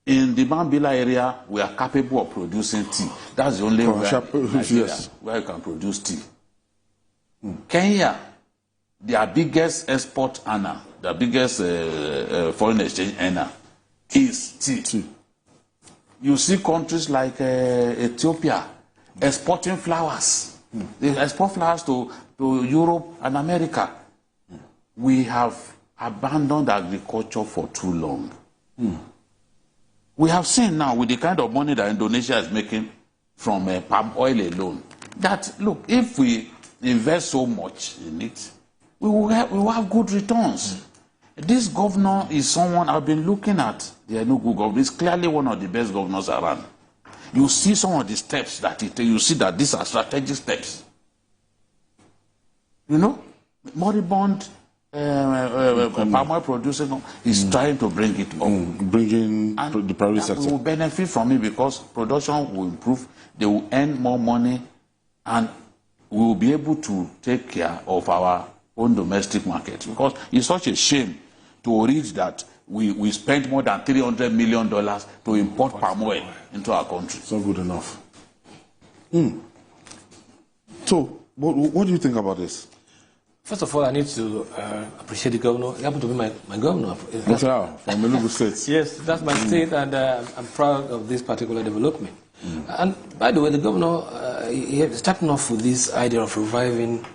In the Mambila area, we are capable of producing tea. That's the only way in Nigeria where you can produce tea. Kenya, their biggest export earner, their biggest foreign exchange earner is tea. You see countries like Ethiopia exporting flowers. They export flowers to Europe and America. We have abandoned agriculture for too long. We have seen now with the kind of money that Indonesia is making from palm oil alone, that, look, if we invest so much in it, we will have good returns. This governor is someone I've been looking at. The Enugu governor is clearly one of the best governors around. You see some of the steps that he takes, you see that these are strategic steps. You know, moribund palm oil producing is trying to bring it up. Bringing the private sector. We will benefit from it because production will improve, they will earn more money, and we will be able to take care of our own domestic market. Because it's such a shame to read that we spent more than $300 million to import palm oil into our country. It's not good enough. So, what do you think about this? First of all, I need to appreciate the governor. He happened to be my governor. From Enugu State. Yes, that's my state, and I'm proud of this particular development. And by the way, the governor starting off with this idea of reviving,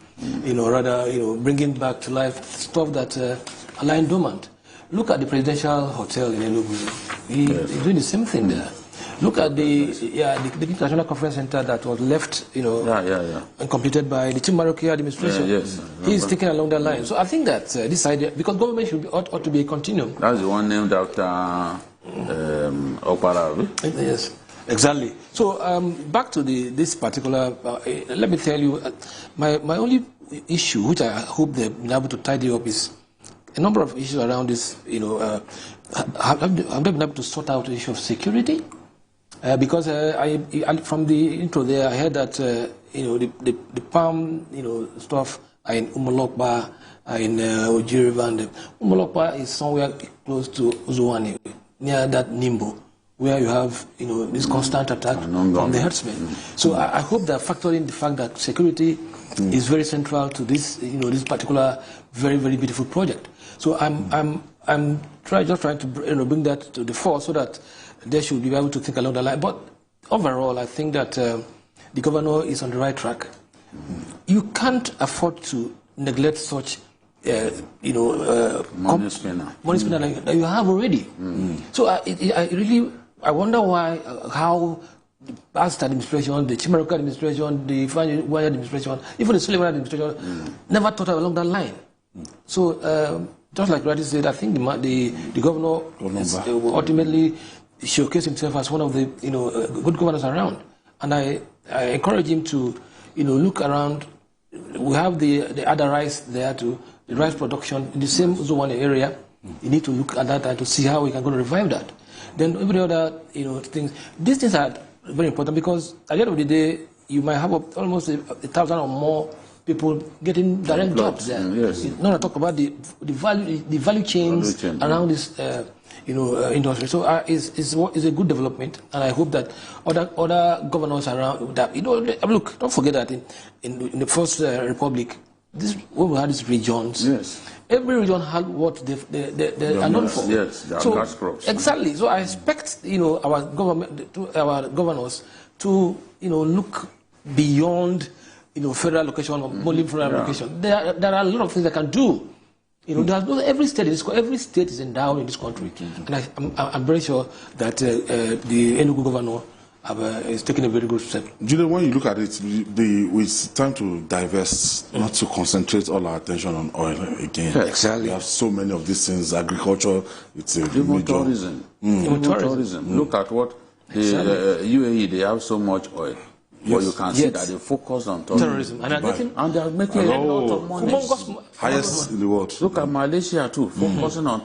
bringing back to life stuff that are lying dormant. Look at the presidential hotel in Enugu. He's doing the same thing there. Look at the International Conference Center that was left, and completed by the Chimaroke administration. He's taking along that line. So I think that this idea, because government ought to be a continuum. That's the one named after Okpara. Yes, exactly. So back to this particular, let me tell you, my only issue, which I hope they've been able to tidy up, is a number of issues around this. Have they been able to sort out the issue of security? Because from the intro there, I heard that the palm stuff in Umolokpa, in Ojiriba, and Umolokpa is somewhere close to Uzuwani, near that Nimbo, where you have this constant attack from the herdsmen. So I hope that factoring the fact that security is very central to this this particular very, very beautiful project. So I'm just trying to bring that to the fore so that they should be able to think along the line. But overall, I think that the governor is on the right track. You can't afford to neglect such, money spinner like that you have already. So I wonder how the past administration, the Chimaroke administration, the Wanya administration, even the Sullivan administration, never thought along that line. So just like Radhi said, I think the governor ultimately showcase himself as one of the good governors around, and I encourage him to look around. We have the other rice there too, the rice production in the same Uzuwani area. You need to look at that and to see how we can go to revive that. Then every other things. These things are very important because at the end of the day, you might have almost 1,000 or more people getting direct jobs there. Not to talk about the value chains around this. Industry. So it's a good development, and I hope that other governors around that look. Don't forget that in the First Republic, when we had these regions, every region had what they are known for. Yes, they are gas crops. Exactly. So I expect our governors to look beyond federal location or only federal location. There are a lot of things they can do. Every state is endowed in this country, and I'm very sure that the Enugu governor is taking a very good step. Julian, when you look at it, it's time to divest, not to concentrate all our attention on oil again. Exactly. We have so many of these things. Agriculture, it's a major tourism. Tourism. Look at what the UAE. They have so much oil. But you can see that they focus on tourism. And they are making a lot of money. Highest in the world. Look at Malaysia too, focusing on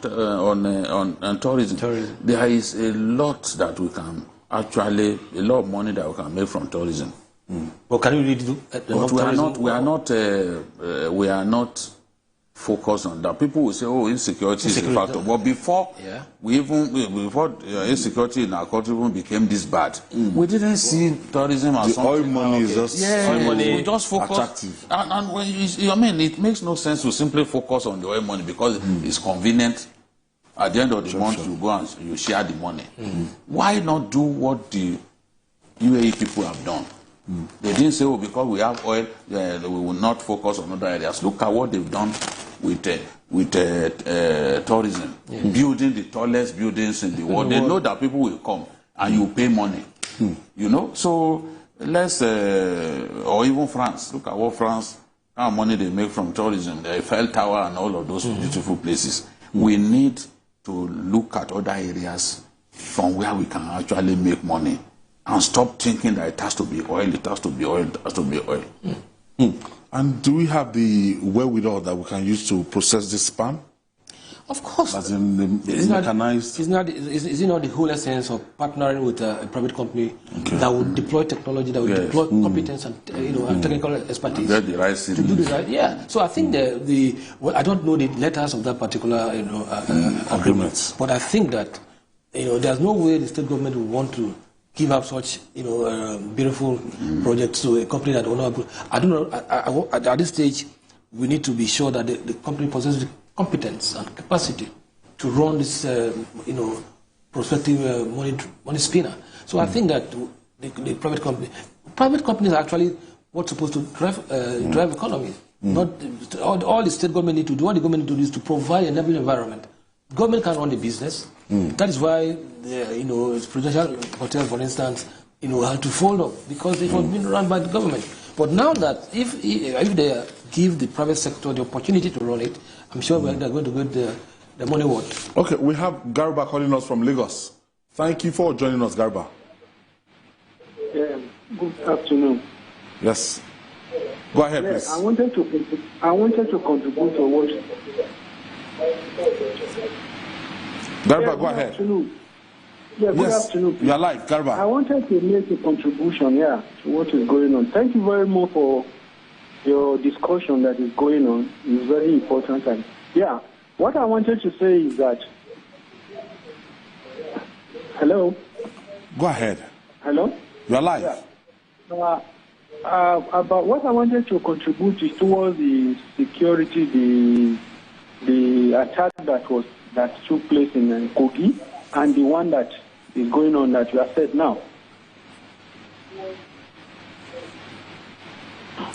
tourism. There is a lot that we can actually, a lot of money that we can make from tourism. But can you really do? But we are not focused on that. People will say, "Oh, insecurity is a factor." But before insecurity in our country even became this bad, we didn't see tourism as something. Oil money is just we just focus attractive. And when it makes no sense to simply focus on the oil money because it's convenient. At the end of the month, you go and you share the money. Why not do what the UAE people have done? They didn't say, "Oh, because we have oil, we will not focus on other areas." Look at what they've done with tourism, building the tallest buildings in the world. They know that people will come and you pay money. So let's or even France. Look at what France, how much money they make from tourism, the Eiffel Tower and all of those beautiful places. We need to look at other areas from where we can actually make money. And stop thinking that it has to be oil, it has to be oil, it has to be oil. And do we have the wherewithal that we can use to process this spam? Of course. As in the mechanized? Is it not the whole essence of partnering with a private company that would deploy technology, that would deploy competence and and technical expertise get the right to do the right? Yeah. So I think I don't know the letters of that particular agreement, but I think that there's no way the state government would want to give up such beautiful projects to a company that will not. I don't know. At this stage, we need to be sure that the company possesses the competence and capacity to run this prospective money spinner. So I think that the private company, Private companies are actually what's supposed to drive economy. Not all the state government need to do. What the government need to do is to provide an enabling environment. Government can run the business. That is why, presidential hotel, for instance, had to fold up because it was being run by the government. But now that if they give the private sector the opportunity to run it, I'm sure they're going to get the money worth. Okay, we have Garba calling us from Lagos. Thank you for joining us, Garba. Yeah, good afternoon. Yes. Go ahead, please. I wanted to contribute to what. Garba, go ahead. Afternoon. Yeah, good afternoon. You are live, Garba. I wanted to make a contribution, to what is going on. Thank you very much for your discussion that is going on. It's very important. And what I wanted to say is that. Hello. Go ahead. Hello. You are live. About what I wanted to contribute is towards the security, the attack that took place in Kogi, and the one that is going on that you have said now.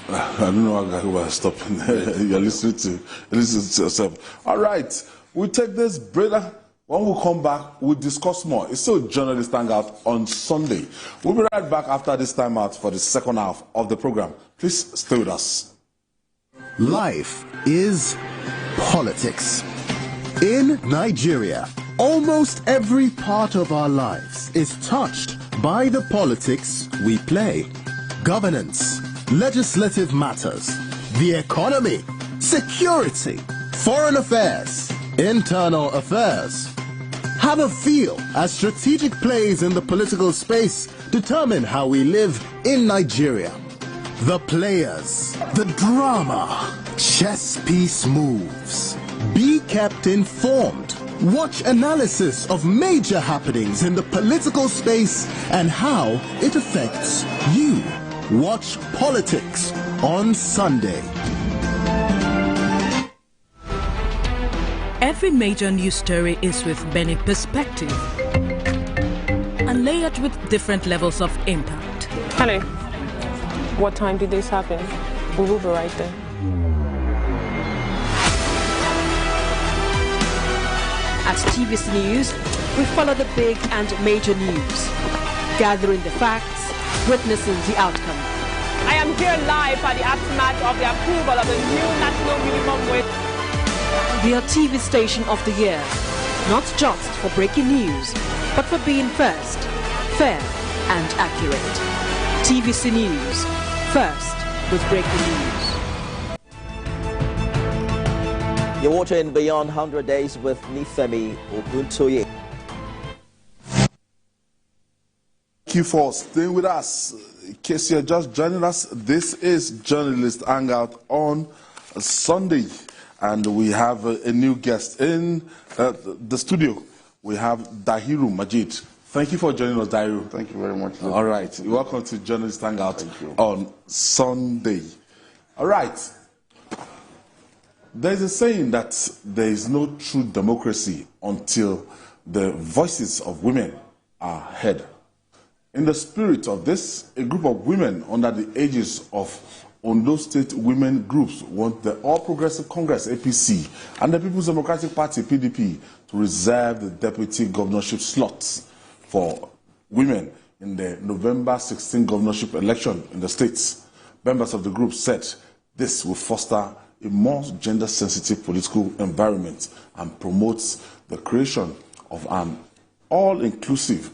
I don't know how we are stopping. You're listening to yourself. All right, we'll take this break. When we come back, we'll discuss more. It's still Journalist Hangout on Sunday. We'll be right back after this time out for the second half of the program. Please stay with us. Life is politics. In Nigeria, almost every part of our lives is touched by the politics we play. Governance, legislative matters, the economy, security, foreign affairs, internal affairs. Have a feel as strategic plays in the political space determine how we live in Nigeria. The players, the drama, chess piece moves. Be kept informed. Watch analysis of major happenings in the political space and how it affects you. Watch Politics on Sunday. Every major news story is with many perspectives and layered with different levels of impact. Hello. What time did this happen? We will be right there. At TVC News, we follow the big and major news, gathering the facts, witnessing the outcome. I am here live at the aftermath of the approval of the new national minimum wage. We are TV Station of the Year, not just for breaking news, but for being first, fair and accurate. TVC News, first with breaking news. You're watching Beyond 100 Days with Nifemi Oguntoye. Thank you for staying with us. In case you're just joining us, this is Journalist Hangout on Sunday. And we have a new guest in the studio. We have Dahiru Majid. Thank you for joining us, Dahiru. Thank you very much. All right. Welcome to Journalist Hangout on Sunday. All right. There's a saying that there is no true democracy until the voices of women are heard. In the spirit of this, a group of women under the aegis of Ondo State women groups want the All Progressive Congress, APC, and the People's Democratic Party, PDP, to reserve the deputy governorship slots for women in the November 16 governorship election in the states. Members of the group said this will foster a more gender-sensitive political environment and promotes the creation of an all-inclusive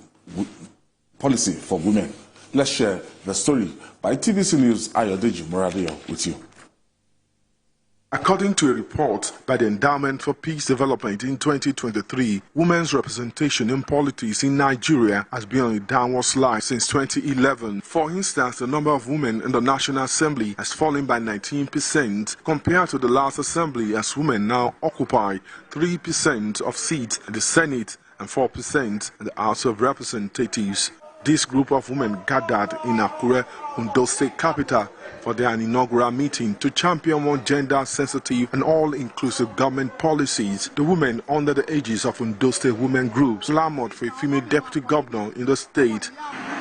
policy for women. Let's share the story by TVC News Ayodeji Moradio with you. According to a report by the Endowment for Peace Development in 2023, women's representation in politics in Nigeria has been on a downward slide since 2011. For instance, the number of women in the National Assembly has fallen by 19% compared to the last assembly, as women now occupy 3% of seats in the Senate and 4% in the House of Representatives. This group of women gathered in Akure, Ondo State capital, for their inaugural meeting to champion more gender-sensitive and all-inclusive government policies. The women under the aegis of Ondo State women groups clamored for a female deputy governor in the state.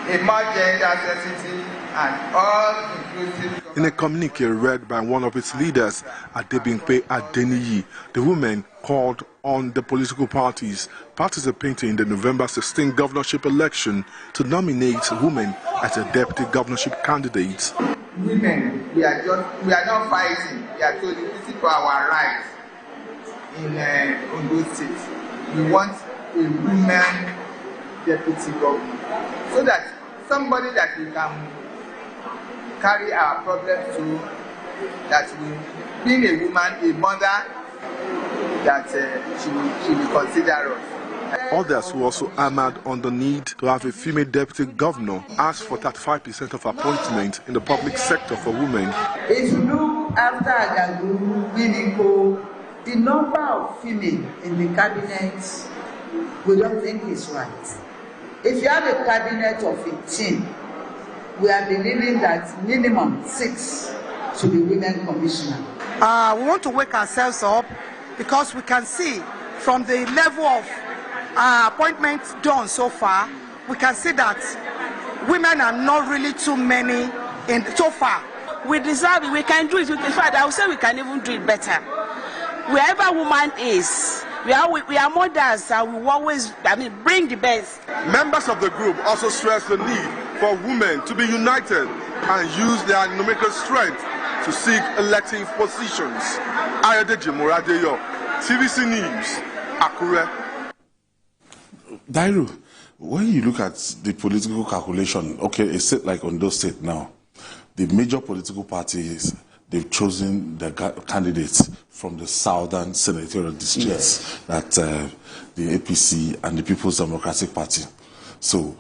A more gender-sensitive and all-inclusive. In a communique read by one of its leaders, Adebimpe Adeniyi, the women called on the political parties participating in the November 16 governorship election to nominate women as their deputy governorship candidates. Women, we are not fighting. We are soliciting for our rights in Ondo State. We want a woman deputy governor, so that somebody that we can carry our problems to, that will, being a woman, a mother, that she will consider us. Others who also hammered on the need to have a female deputy governor asked for 35% of appointment in the public sector for women. If you look after Agagu, Winiko, the number of female in the cabinet, we don't think is right. If you have a cabinet of 18, we are believing that minimum 6 should be women commissioner. We want to wake ourselves up because we can see from the level of appointments done so far, we can see that women are not really too many so far. We deserve it. We can do it. In fact, I would say we can even do it better. Wherever woman is, we are mothers and we always, bring the best. Members of the group also stressed the need for women to be united and use their numerical strength to seek elective positions. Ayodeji Moradeyo, TVC News, Akure. Dairu, when you look at the political calculation, okay, a state like Ondo State now, the major political parties, they've chosen the candidates from the southern senatorial districts, that the APC and the People's Democratic Party. So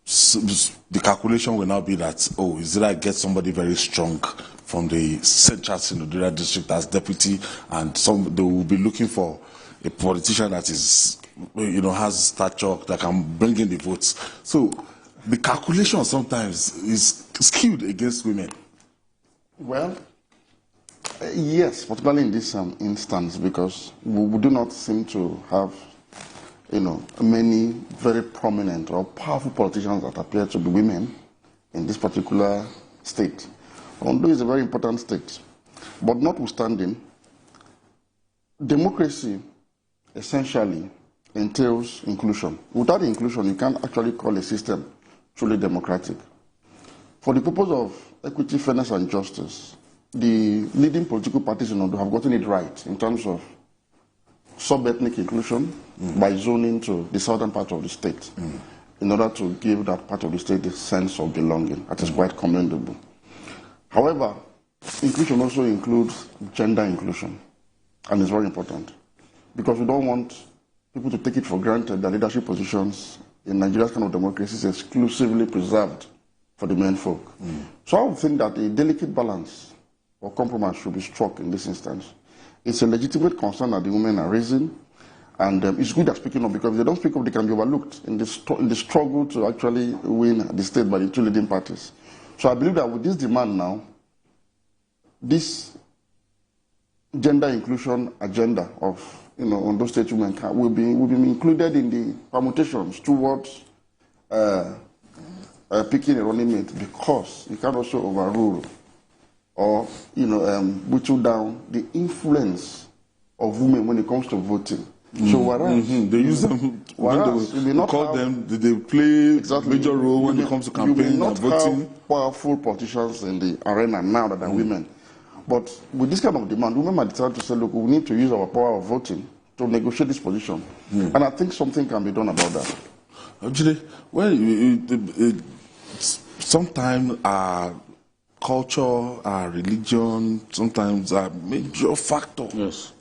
the calculation will now be that, is it I get somebody very strong from the central senatorial district as deputy, and they will be looking for a politician that is, has stature, that can bring in the votes. So the calculation sometimes is skewed against women. Well, yes, particularly in this instance, because we do not seem to have, many very prominent or powerful politicians that appear to be women in this particular state. Ondo is a very important state, but notwithstanding, democracy essentially entails inclusion. Without inclusion, you can't actually call a system truly democratic. For the purpose of equity, fairness, and justice, the leading political parties in Ondo have gotten it right in terms of sub-ethnic inclusion by zoning to the southern part of the state in order to give that part of the state a sense of belonging. That is quite commendable. However, inclusion also includes gender inclusion, and it's very important because we don't want people to take it for granted that leadership positions in Nigeria's kind of democracy is exclusively preserved for the men folk. So I would think that a delicate balance or compromise should be struck in this instance. It's a legitimate concern that the women are raising, and it's good at speaking up, because if they don't speak up, they can be overlooked in the struggle to actually win the state by the two leading parties. So I believe that with this demand now, this gender inclusion agenda of Ondo State women will be included in the permutations towards picking a running mate, because you can also overrule or whittle down the influence of women when it comes to voting. So whereas they use them, they play major role when it comes to campaigning and voting. Have powerful politicians in the arena now that are women. But with this kind of demand, women might decide to say, look, we need to use our power of voting to negotiate this position. And I think something can be done about that. Actually, well, sometimes our culture, our religion, sometimes are major factor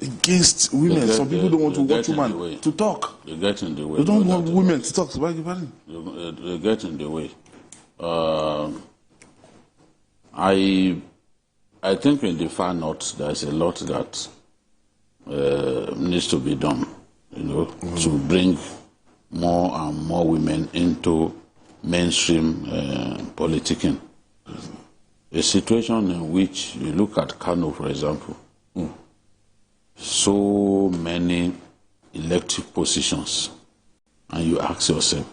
against women. Some people don't want to watch women to talk. They get in the way. They don't want women to talk. They get in the way. I think in the far north there's a lot that needs to be done, to bring more and more women into mainstream politicking. A situation in which you look at Kano, for example, so many elective positions, and you ask yourself,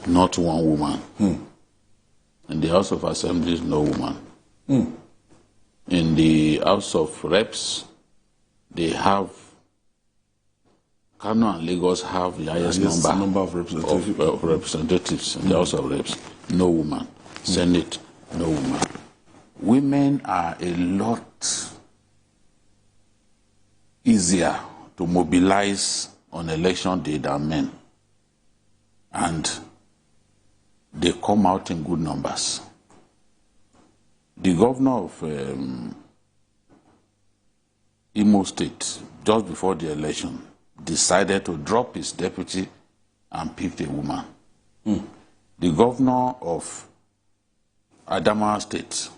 not one woman. In the House of Assembly, no woman. In the House of Reps, they have, Kano and Lagos have the highest number of representatives in the House of Reps. No woman. Senate, no woman. Women are a lot easier to mobilize on election day than men. And they come out in good numbers. The governor of Imo State, just before the election, decided to drop his deputy and pick a woman. The governor of Adamawa State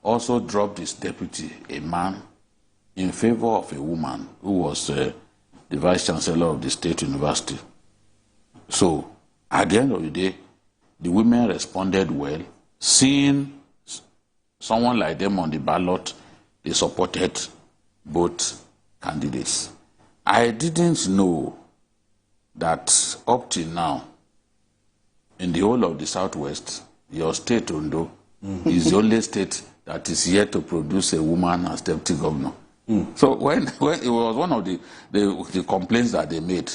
also dropped his deputy, a man, in favor of a woman who was the vice chancellor of the state university. So, at the end of the day, the women responded well. Seeing someone like them on the ballot, they supported both candidates. I didn't know that up till now, in the whole of the Southwest, your state, Ondo, is the only state that is yet to produce a woman as deputy governor. So when it was one of the complaints that they made,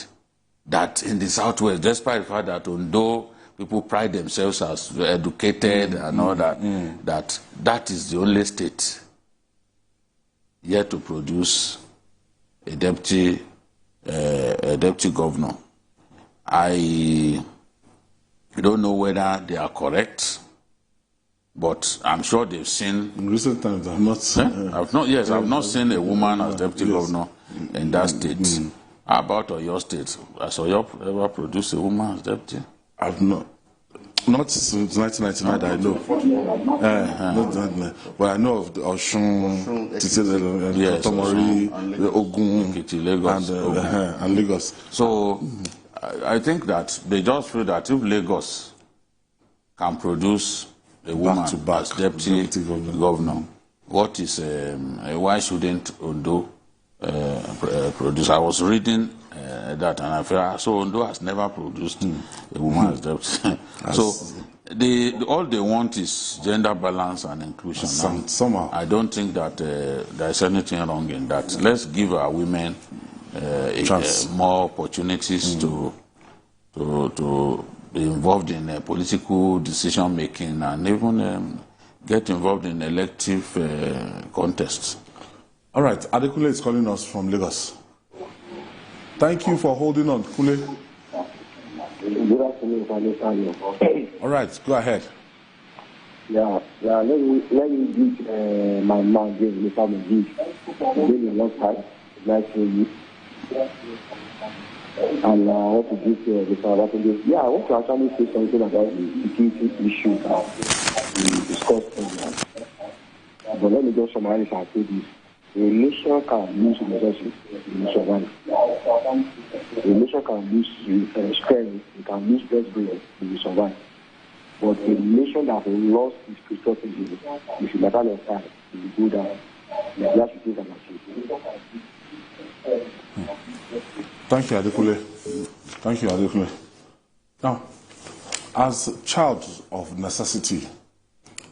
that in the Southwest, despite the fact that Ondo people pride themselves as educated and all that, that is the only state yet to produce a deputy governor. I don't know whether they are correct, but I'm sure they've seen. In recent times, I've not seen a woman as deputy governor in that state. How about Oyo State? Has Oyo ever produced a woman as deputy? I've not since 1999 that I know. But I know of the Oshun, Tomori, Ogun, and Lagos. So I think that they just feel that if Lagos can produce a woman as deputy governor, what is why shouldn't Ondo produce? I was reading that, and I felt so Ondo has never produced a woman as deputy. So all they want is gender balance and inclusion. Somehow, I don't think that there's anything wrong in that. Let's give our women more opportunities to be involved in political decision making and even get involved in elective contests. All right, Adekule is calling us from Lagos. Thank you for holding on, Kule. Good afternoon, all right, go ahead. Let me greet my man, Mr. Magid. It's been a long time. Nice to meet you. And I want to greet Mr. Abatunde. Yeah, I want to actually say something about the security issue that we discussed. But let me just summarize and say this. A nation can lose resources, it will survive. A nation can lose strength, it can lose breastbone, it will survive. But a nation that has lost its resources, if you matter of time, it will go down. That's the thing that Thank you, Adekule. Thank you, Adekule. Now, as a child of necessity,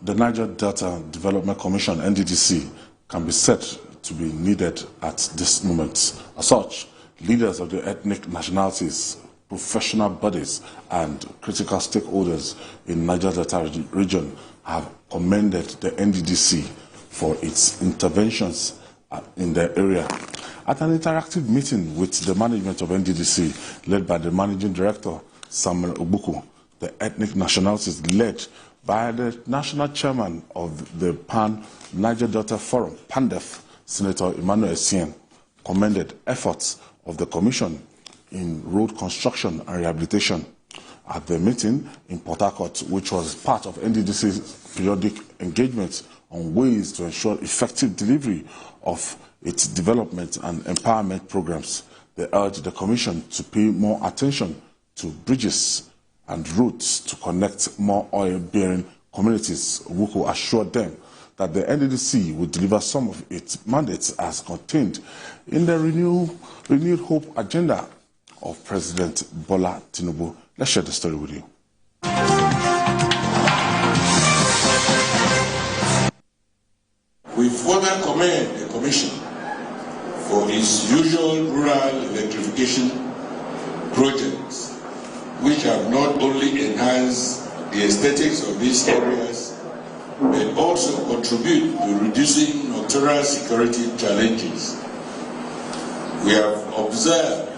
the Niger Delta Development Commission, NDDC, can be said to be needed at this moment. As such, leaders of the ethnic nationalities, professional bodies, and critical stakeholders in Niger Delta region have commended the NDDC for its interventions in the area. At an interactive meeting with the management of NDDC, led by the Managing Director, Samuel Obuku, the ethnic nationalities led by the National Chairman of the Pan-Niger Delta Forum, PANDEF, Senator Emmanuel Essien, commended efforts of the Commission in road construction and rehabilitation. At the meeting in Port Harcourt, which was part of NDDC's periodic engagement on ways to ensure effective delivery of its development and empowerment programs, they urged the Commission to pay more attention to bridges and routes to connect more oil-bearing communities. Wuku assured them that the NDDC would deliver some of its mandates as contained in the renewed hope agenda of President Bola Tinubu. Let's share the story with you. We further commend the Commission for its usual rural electrification projects, which have not only enhanced the aesthetics of these areas, but also contribute to reducing nocturnal security challenges. We have observed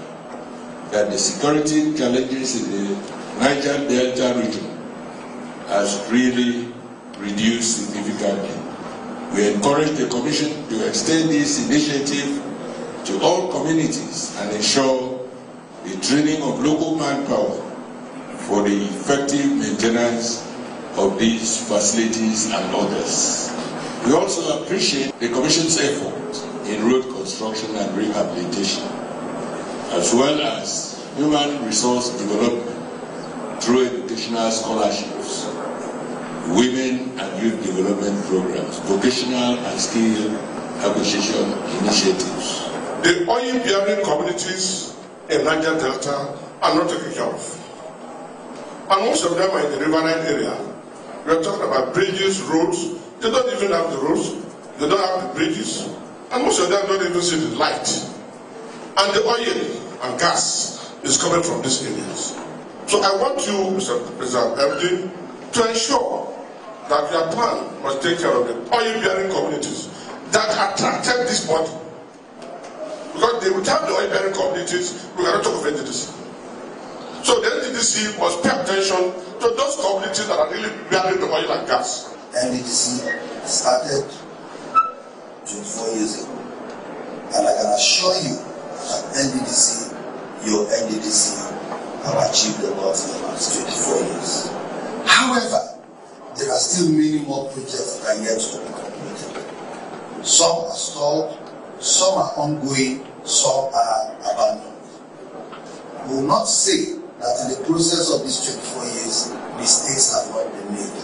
that the security challenges in the Niger Delta region has really reduced significantly. We encourage the Commission to extend this initiative to all communities and ensure the training of local manpower for the effective maintenance of these facilities and others. We also appreciate the Commission's effort in road construction and rehabilitation, as well as human resource development through educational scholarships, women and youth development programs, vocational and skill acquisition initiatives. The oil-bearing communities in Niger Delta are not taken care of. And most of them are in the riverine area. We are talking about bridges, roads. They don't even have the roads. They don't have the bridges. And most of them don't even see the light. And the oil and gas is coming from these areas. So I want you, Mr. MD, to ensure that your plan must take care of the oil-bearing communities that attracted this body. Because without the oil-bearing communities, we cannot talk of NDDC. So the NDDC must pay attention to those communities that are really bearing the oil and gas. NDDC started 24 years ago. And I can assure you that NDDC, your NDDC, have achieved a lot in the last 24 years. However, there are still many more projects that are yet to be completed. Some are stalled, some are ongoing, some are abandoned. We will not say that in the process of these 24 years, mistakes have not been made.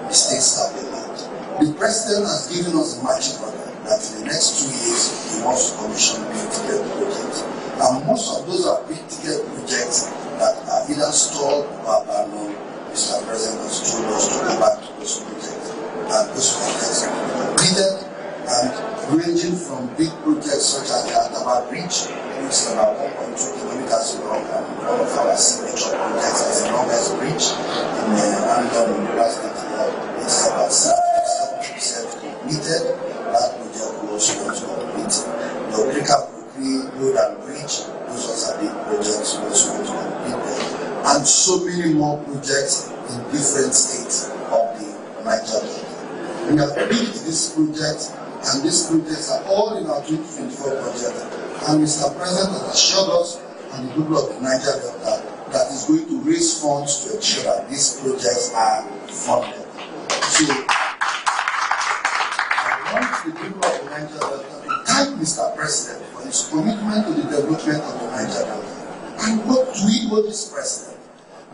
Mistakes have been made. The President has given us a marching order that in the next 2 years, he wants to commission big-ticket projects. And most of those are big-ticket projects that are either stalled or abandoned. Mr. President has told us to go back to those projects. And those projects are completed and ranging from big projects such as the Adaba Bridge, which is about 1.2 kilometers long, and one of our signature projects is the longest bridge in Hangout in the state here. It's about 70% completed. That project will also want to complete. The Okrika Road and Bridge, those are big projects we also want to complete there. And so many more projects in different states of the Niger Delta. We have built this project, and these projects are all in our 2024 project. And Mr. President has assured us and the people of the Niger Delta that he's going to raise funds to ensure that these projects are funded. So, I want the people of the Niger Delta to thank Mr. President for his commitment to the development of the Niger Delta. And what do we owe this President?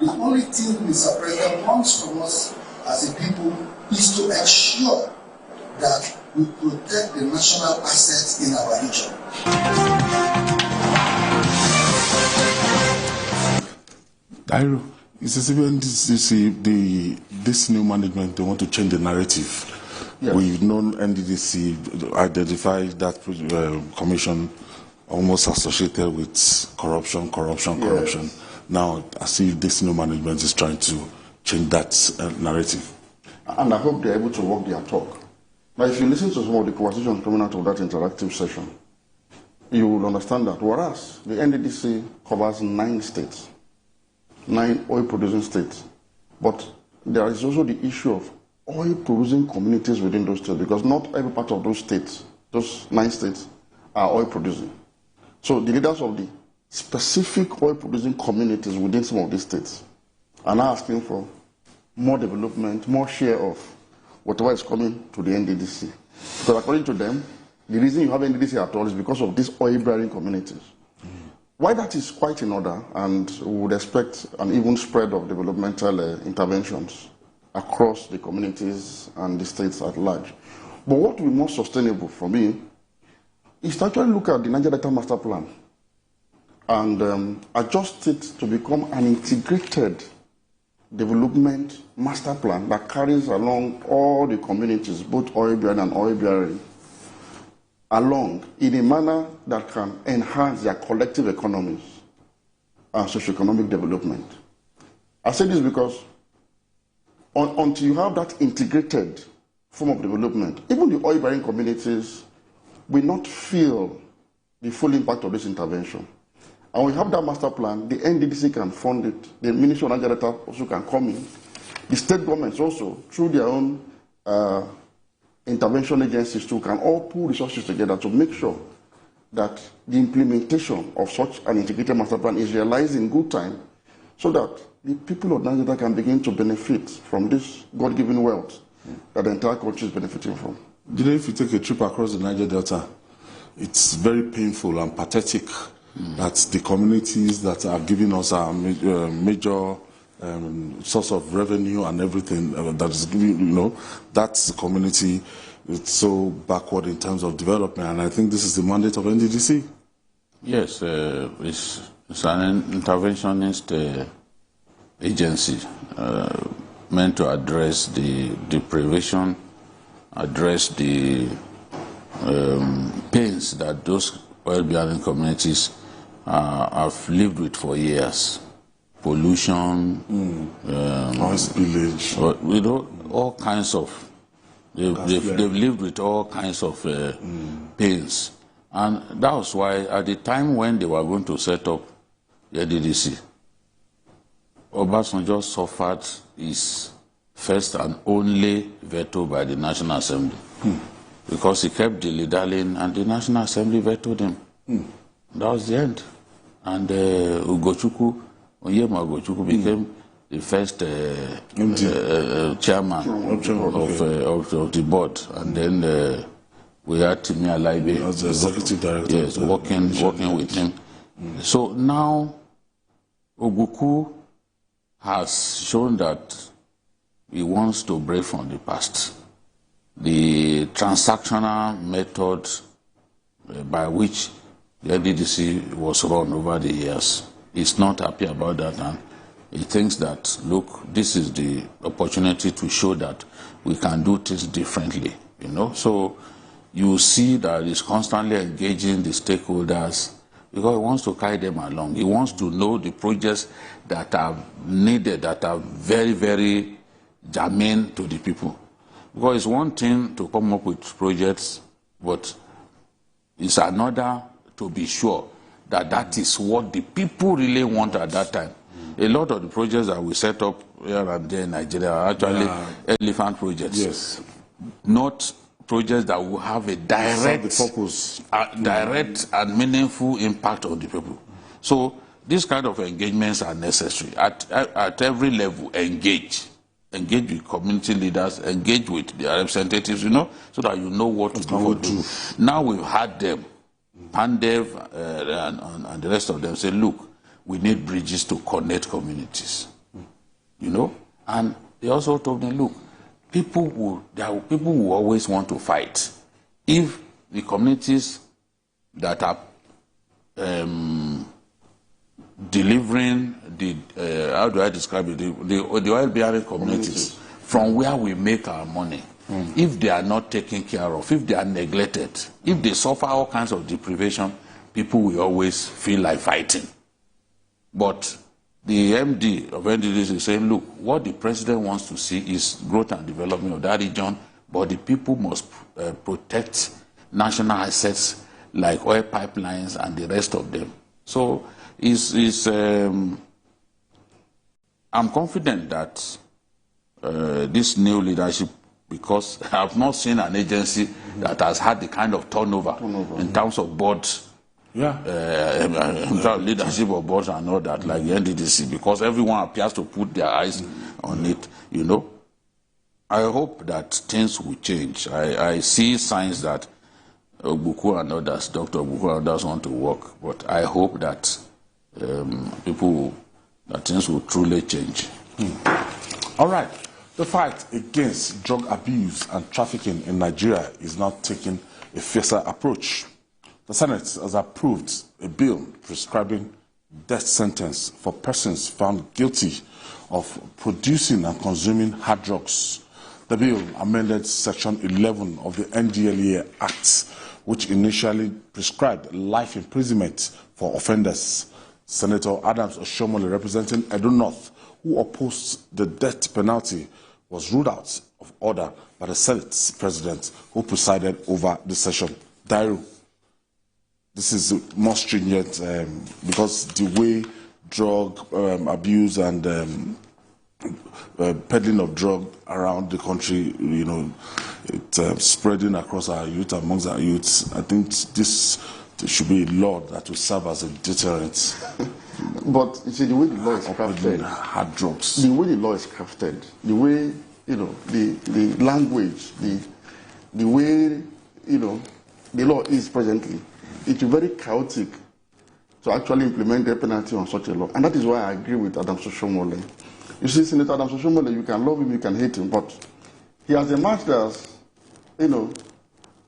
The only thing Mr. President wants from us as a people is to ensure that we protect the national assets in our region. Dairo, it's as if this new management, they want to change the narrative. Yes. We've known NDDC identify that commission almost associated with corruption. Yes. Now, I see this new management is trying to change that narrative. And I hope they're able to walk their talk. Now, if you listen to some of the conversations coming out of that interactive session, you will understand that whereas the NDDC covers 9 states, 9 oil-producing states, but there is also the issue of oil-producing communities within those states, because not every part of those states, those 9 states, are oil-producing. So the leaders of the specific oil-producing communities within some of these states are now asking for more development, more share of whatever is coming to the NDDC. Because according to them, the reason you have NDDC at all is because of these oil-bearing communities. Why that is quite in order, and we would expect an even spread of developmental interventions across the communities and the states at large. But what will be more sustainable for me is to actually look at the Niger Delta Master Plan and adjust it to become an integrated development master plan that carries along all the communities, both oil-bearing and oil-bearing, along in a manner that can enhance their collective economies and socioeconomic development. I say this because until you have that integrated form of development, even the oil-bearing communities will not feel the full impact of this intervention. And we have that master plan, the NDDC can fund it, the Ministry of Nigeria Delta also can come in, the state governments also, through their own intervention agencies too, can all pool resources together to make sure that the implementation of such an integrated master plan is realized in good time, so that the people of Nigeria can begin to benefit from this God-given wealth that the entire country is benefiting from. You know, if you take a trip across the Niger Delta, it's very painful and pathetic that the communities that are giving us our major source of revenue and everything that is giving, that's the community. It's so backward in terms of development, and I think this is the mandate of NDDC. Yes, it's an interventionist agency meant to address the deprivation, address the pains that those oil-bearing communities have lived with for years. Pollution, oil spillage, all kinds of. They've lived with all kinds of pains, and that was why at the time when they were going to set up the NDDC, Obasanjo suffered his first and only veto by the National Assembly. Because he kept dilly-dallying, and the National Assembly vetoed him. That was the end. And Onyema Ugochukwu became the first chairman of the board. And then we had Timi Alaibe as the executive director. Yes, working with him. So now Ogbuku has shown that he wants to break from the past. The transactional method by which the NDDC was run over the years, he's not happy about that, and he thinks that, look, this is the opportunity to show that we can do things differently, So you see that he's constantly engaging the stakeholders because he wants to carry them along. He wants to know the projects that are needed, that are very, very germane to the people. Because it's one thing to come up with projects, but it's another to be sure that that is what the people really want at that time. A lot of the projects that we set up here and there in Nigeria are actually elephant projects. Yes. Not projects that will have a direct and meaningful impact on the people. So these kind of engagements are necessary. At every level, engage with community leaders, engage with their representatives, so that you know what to do for them. Now we've had them, Pandev and the rest of them say, look, we need bridges to connect communities, And they also told them, look, there are people who always want to fight. If the communities that are delivering the, how do I describe it, the oil-bearing communities from where we make our money, if they are not taken care of, if they are neglected, if they suffer all kinds of deprivation, people will always feel like fighting. But the MD of NDDC is saying, look, what the president wants to see is growth and development of that region, but the people must protect national assets like oil pipelines and the rest of them. So I'm confident that this new leadership, because I have not seen an agency that has had the kind of turnover in terms of boards, leadership of boards and all that, like the NDDC, because everyone appears to put their eyes on it, I hope that things will change. I see signs that Ogbuku and others, Dr. Ogbuku and others want to work, but I hope that that things will truly change. All right. The fight against drug abuse and trafficking in Nigeria is now taking a fiercer approach. The Senate has approved a bill prescribing death sentence for persons found guilty of producing and consuming hard drugs. The bill amended Section 11 of the NDLEA Act, which initially prescribed life imprisonment for offenders. Senator Adams Oshomole, representing Edo North, who opposed the death penalty, was ruled out of order by the Senate president, who presided over the session. Dairu, this is more stringent because the way drug abuse and peddling of drug around the country, you know, it's spreading across our youth, amongst our youths. I think this should be a law that will serve as a deterrent. But you see, the way the law is crafted, hard drugs. The way the law is crafted, the way, you know, the language, the way, you know, the law is presently, it's very chaotic to actually implement the penalty on such a law. And that is why I agree with Adams Oshomole. You see, Senator Adams Oshomole, you can love him, you can hate him, but he has emerged as, you know,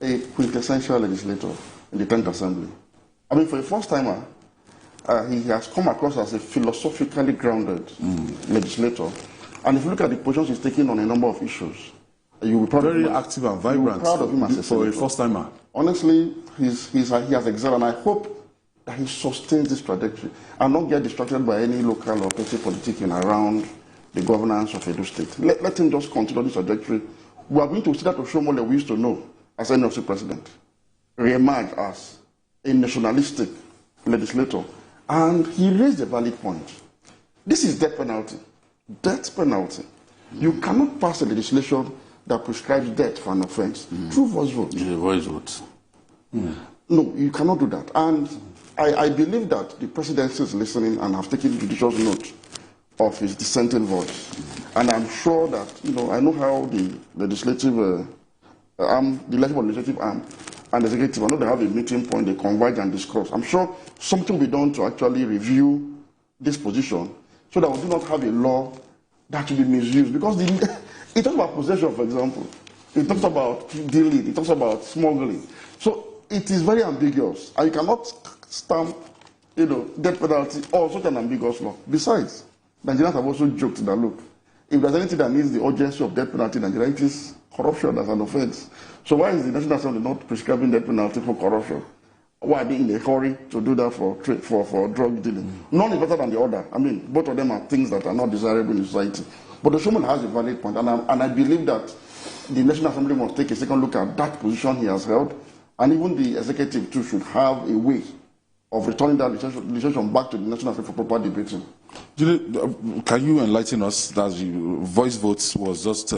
a quintessential legislator in the 10th Assembly. I mean, for a first-timer, he has come across as a philosophically grounded legislator. And if you look at the positions he's taking on a number of issues, you will be proud of him. Very active and vibrant. Proud of him as a for a first-timer. Honestly, he has excelled, and I hope that he sustains this trajectory and not get distracted by any local or petty politicking around the governance of Edo State. Let him just continue this trajectory. We are going to see that Oshomole we used to know as NLC president re-emerge as a nationalistic legislator. And he raised a valid point. This is death penalty. Death penalty. You cannot pass a legislation that prescribes death for an offense through voice vote. Voice vote. No, you cannot do that. And I believe that the presidency is listening and have taken judicious note of his dissenting voice. And I'm sure that, you know, I know how the legislative arm, the legislative arm and the executive, I know they have a meeting point, they converge and discuss. I'm sure something will be done to actually review this position so that we do not have a law that will be misused. Because it talks about possession, for example. It talks about dealing, it talks about smuggling. So it is very ambiguous. And you cannot stamp, you know, death penalty or such an ambiguous law. Besides, Nigerians have also joked that, look, if there's anything that needs the urgency of death penalty in Nigeria, it is corruption as an offense. So why is the National Assembly not prescribing death penalty for corruption? Why are they in a hurry to do that for drug dealing? None is better than the other. I mean, both of them are things that are not desirable in society. But the Oshomole has a valid point, and I believe that the National Assembly must take a second look at that position he has held, and even the executive too should have a way of returning that legislation back to the National Assembly for proper debating. Can you enlighten us that the voice votes was just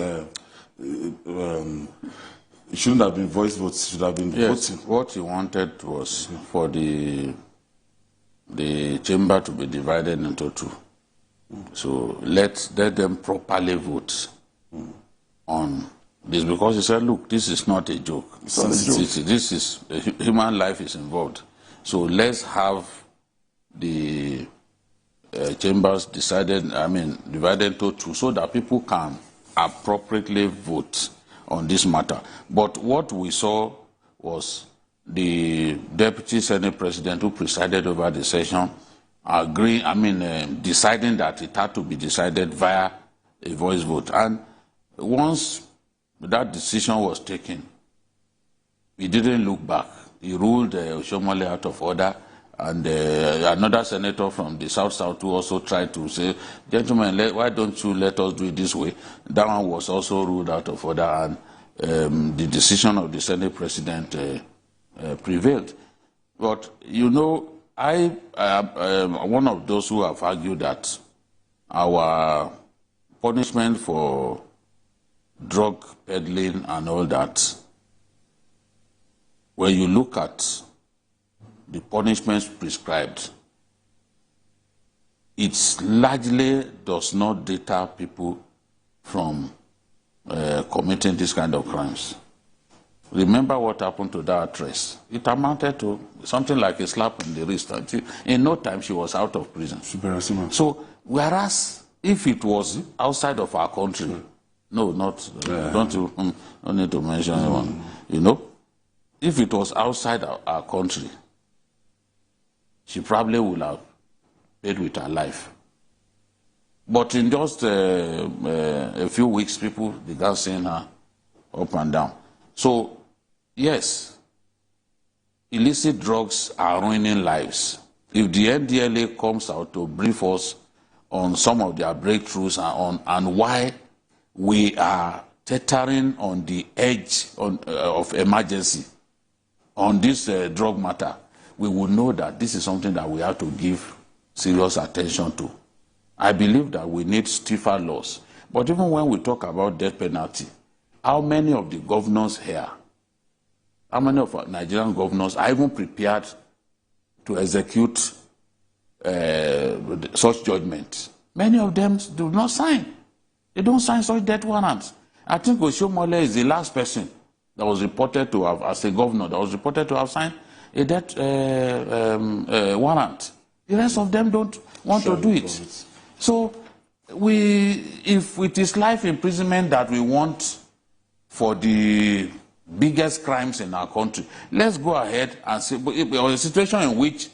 it shouldn't have been voice votes, it should have been voting? What he wanted was for the chamber to be divided into two. So let them properly vote on this, because he said, look, this is not a joke. This is human life is involved. So let's have the chambers divided into two so that people can appropriately vote on this matter. But what we saw was the Deputy Senate President who presided over the session deciding that it had to be decided via a voice vote. And once that decision was taken, he didn't look back. He ruled Oshomole out of order, and another senator from the South who also tried to say, gentlemen, why don't you let us do it this way? That one was also ruled out of order, and the decision of the Senate President prevailed. But, you know, I am one of those who have argued that our punishment for drug peddling and all that, when you look at the punishments prescribed, it largely does not deter people from committing this kind of crimes. Remember what happened to that actress. It amounted to something like a slap in the wrist. In no time, she was out of prison. So, whereas if it was outside of our country, no, not, don't need to mention anyone, you know, if it was outside our country, she probably would have paid with her life. But in just a few weeks, people began seeing her up and down. So, yes, illicit drugs are ruining lives. If the NDLA comes out to brief us on some of their breakthroughs and why we are teetering on the edge of emergency on this drug matter, we will know that this is something that we have to give serious attention to. I believe that we need stiffer laws. But even when we talk about death penalty, how many of the governors here, how many of our Nigerian governors are even prepared to execute such judgment? Many of them do not sign. They don't sign such death warrants. I think Oshomole is the last person that was reported to have, as a governor, that was reported to have signed a death warrant. The rest of them don't want to do it. So, if it is life imprisonment that we want for the biggest crimes in our country, let's go ahead and say, but if there was a situation in which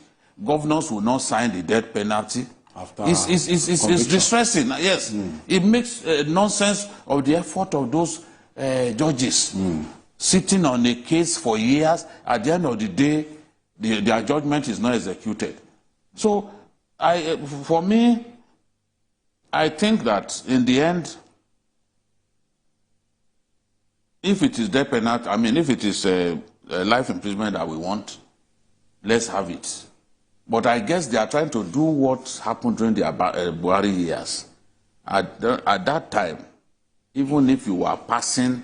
governors will not sign the death penalty, it's distressing. Yes, it makes nonsense of the effort of those judges sitting on a case for years. At the end of the day, their judgment is not executed. So, for me, I think that in the end, if it is death penalty, I mean, if it is life imprisonment that we want, let's have it. But I guess they are trying to do what happened during the Buhari years. At that time, even if you were passing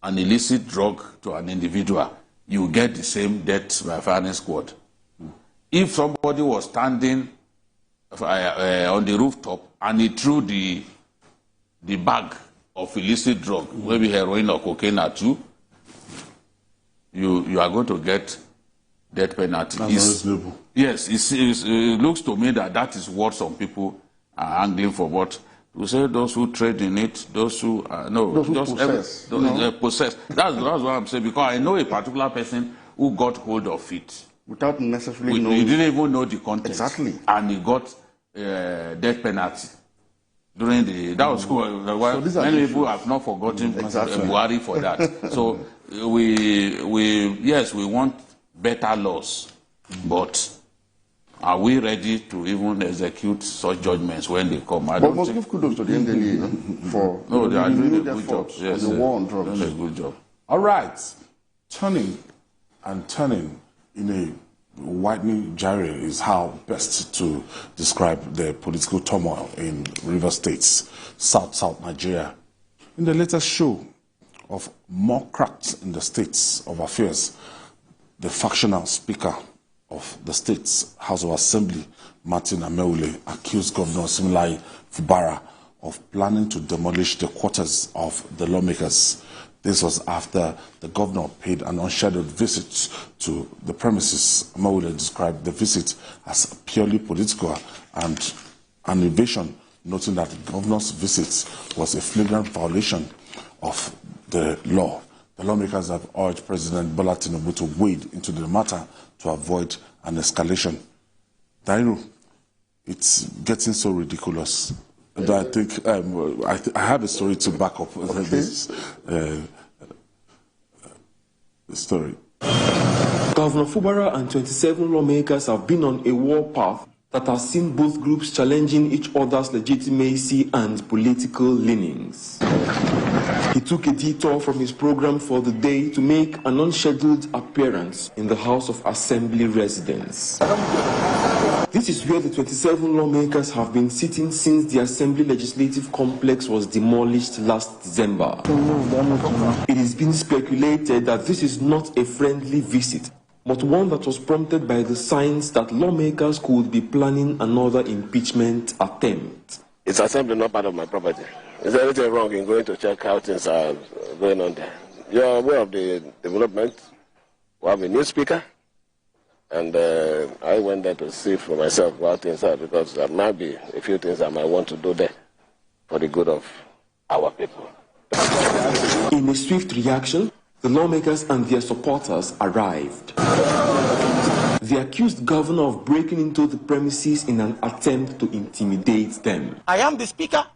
an illicit drug to an individual, you get the same death by firing squad. If somebody was standing on the rooftop and he threw the bag of illicit drug, maybe heroin or cocaine at you, you are going to get death penalty. Yes, it looks to me that is what some people are angling for. But to say those who trade in it, those who possess. That's what I'm saying, because I know a particular person who got hold of it without necessarily knowing. He didn't even know the content. Exactly. And he got death penalty during the. That was cool. So many people have not forgotten Buhari for that. So we want better laws, but are we ready to even execute such judgments when they come? But must give kudos to the NDDC for they are doing a good job. Yes, the war on drugs. Doing a good job. All right, turning in a widening gyre is how best to describe the political turmoil in River States, South Nigeria. In the latest show of more cracks in the states of affairs, the factional speaker of the state's House of Assembly, Martin Ameule, accused Governor Similai Fubara of planning to demolish the quarters of the lawmakers. This was after the governor paid an unscheduled visit to the premises. Ameule described the visit as purely political and an evasion, noting that the governor's visit was a flagrant violation of the law. The lawmakers have urged President Bola Tinubu to wade into the matter to avoid an escalation. Dairu, it's getting so ridiculous that I think I have a story to back up this story. Governor Fubara and 27 lawmakers have been on a war path that has seen both groups challenging each other's legitimacy and political leanings. He took a detour from his program for the day to make an unscheduled appearance in the House of Assembly residence. This is where the 27 lawmakers have been sitting since the Assembly Legislative Complex was demolished last December. It is being speculated that this is not a friendly visit, but one that was prompted by the signs that lawmakers could be planning another impeachment attempt. It's Assembly, not part of my property. Is there anything wrong in going to check how things are going on there? You are aware of the development. We have a new speaker, and I went there to see for myself how things are, because there might be a few things I might want to do there for the good of our people. In a swift reaction, The lawmakers and their supporters arrived. They accused governor of breaking into the premises in an attempt to intimidate them. I am the speaker.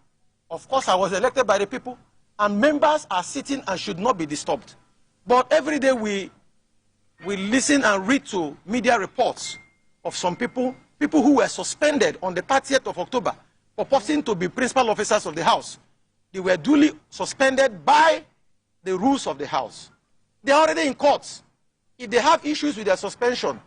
Of course, I was elected by the people, and members are sitting and should not be disturbed. But every day we listen and read to media reports of some people who were suspended on the 30th of October, purporting to be principal officers of the House. They were duly suspended by the rules of the House. They are already in courts. If they have issues with their suspension,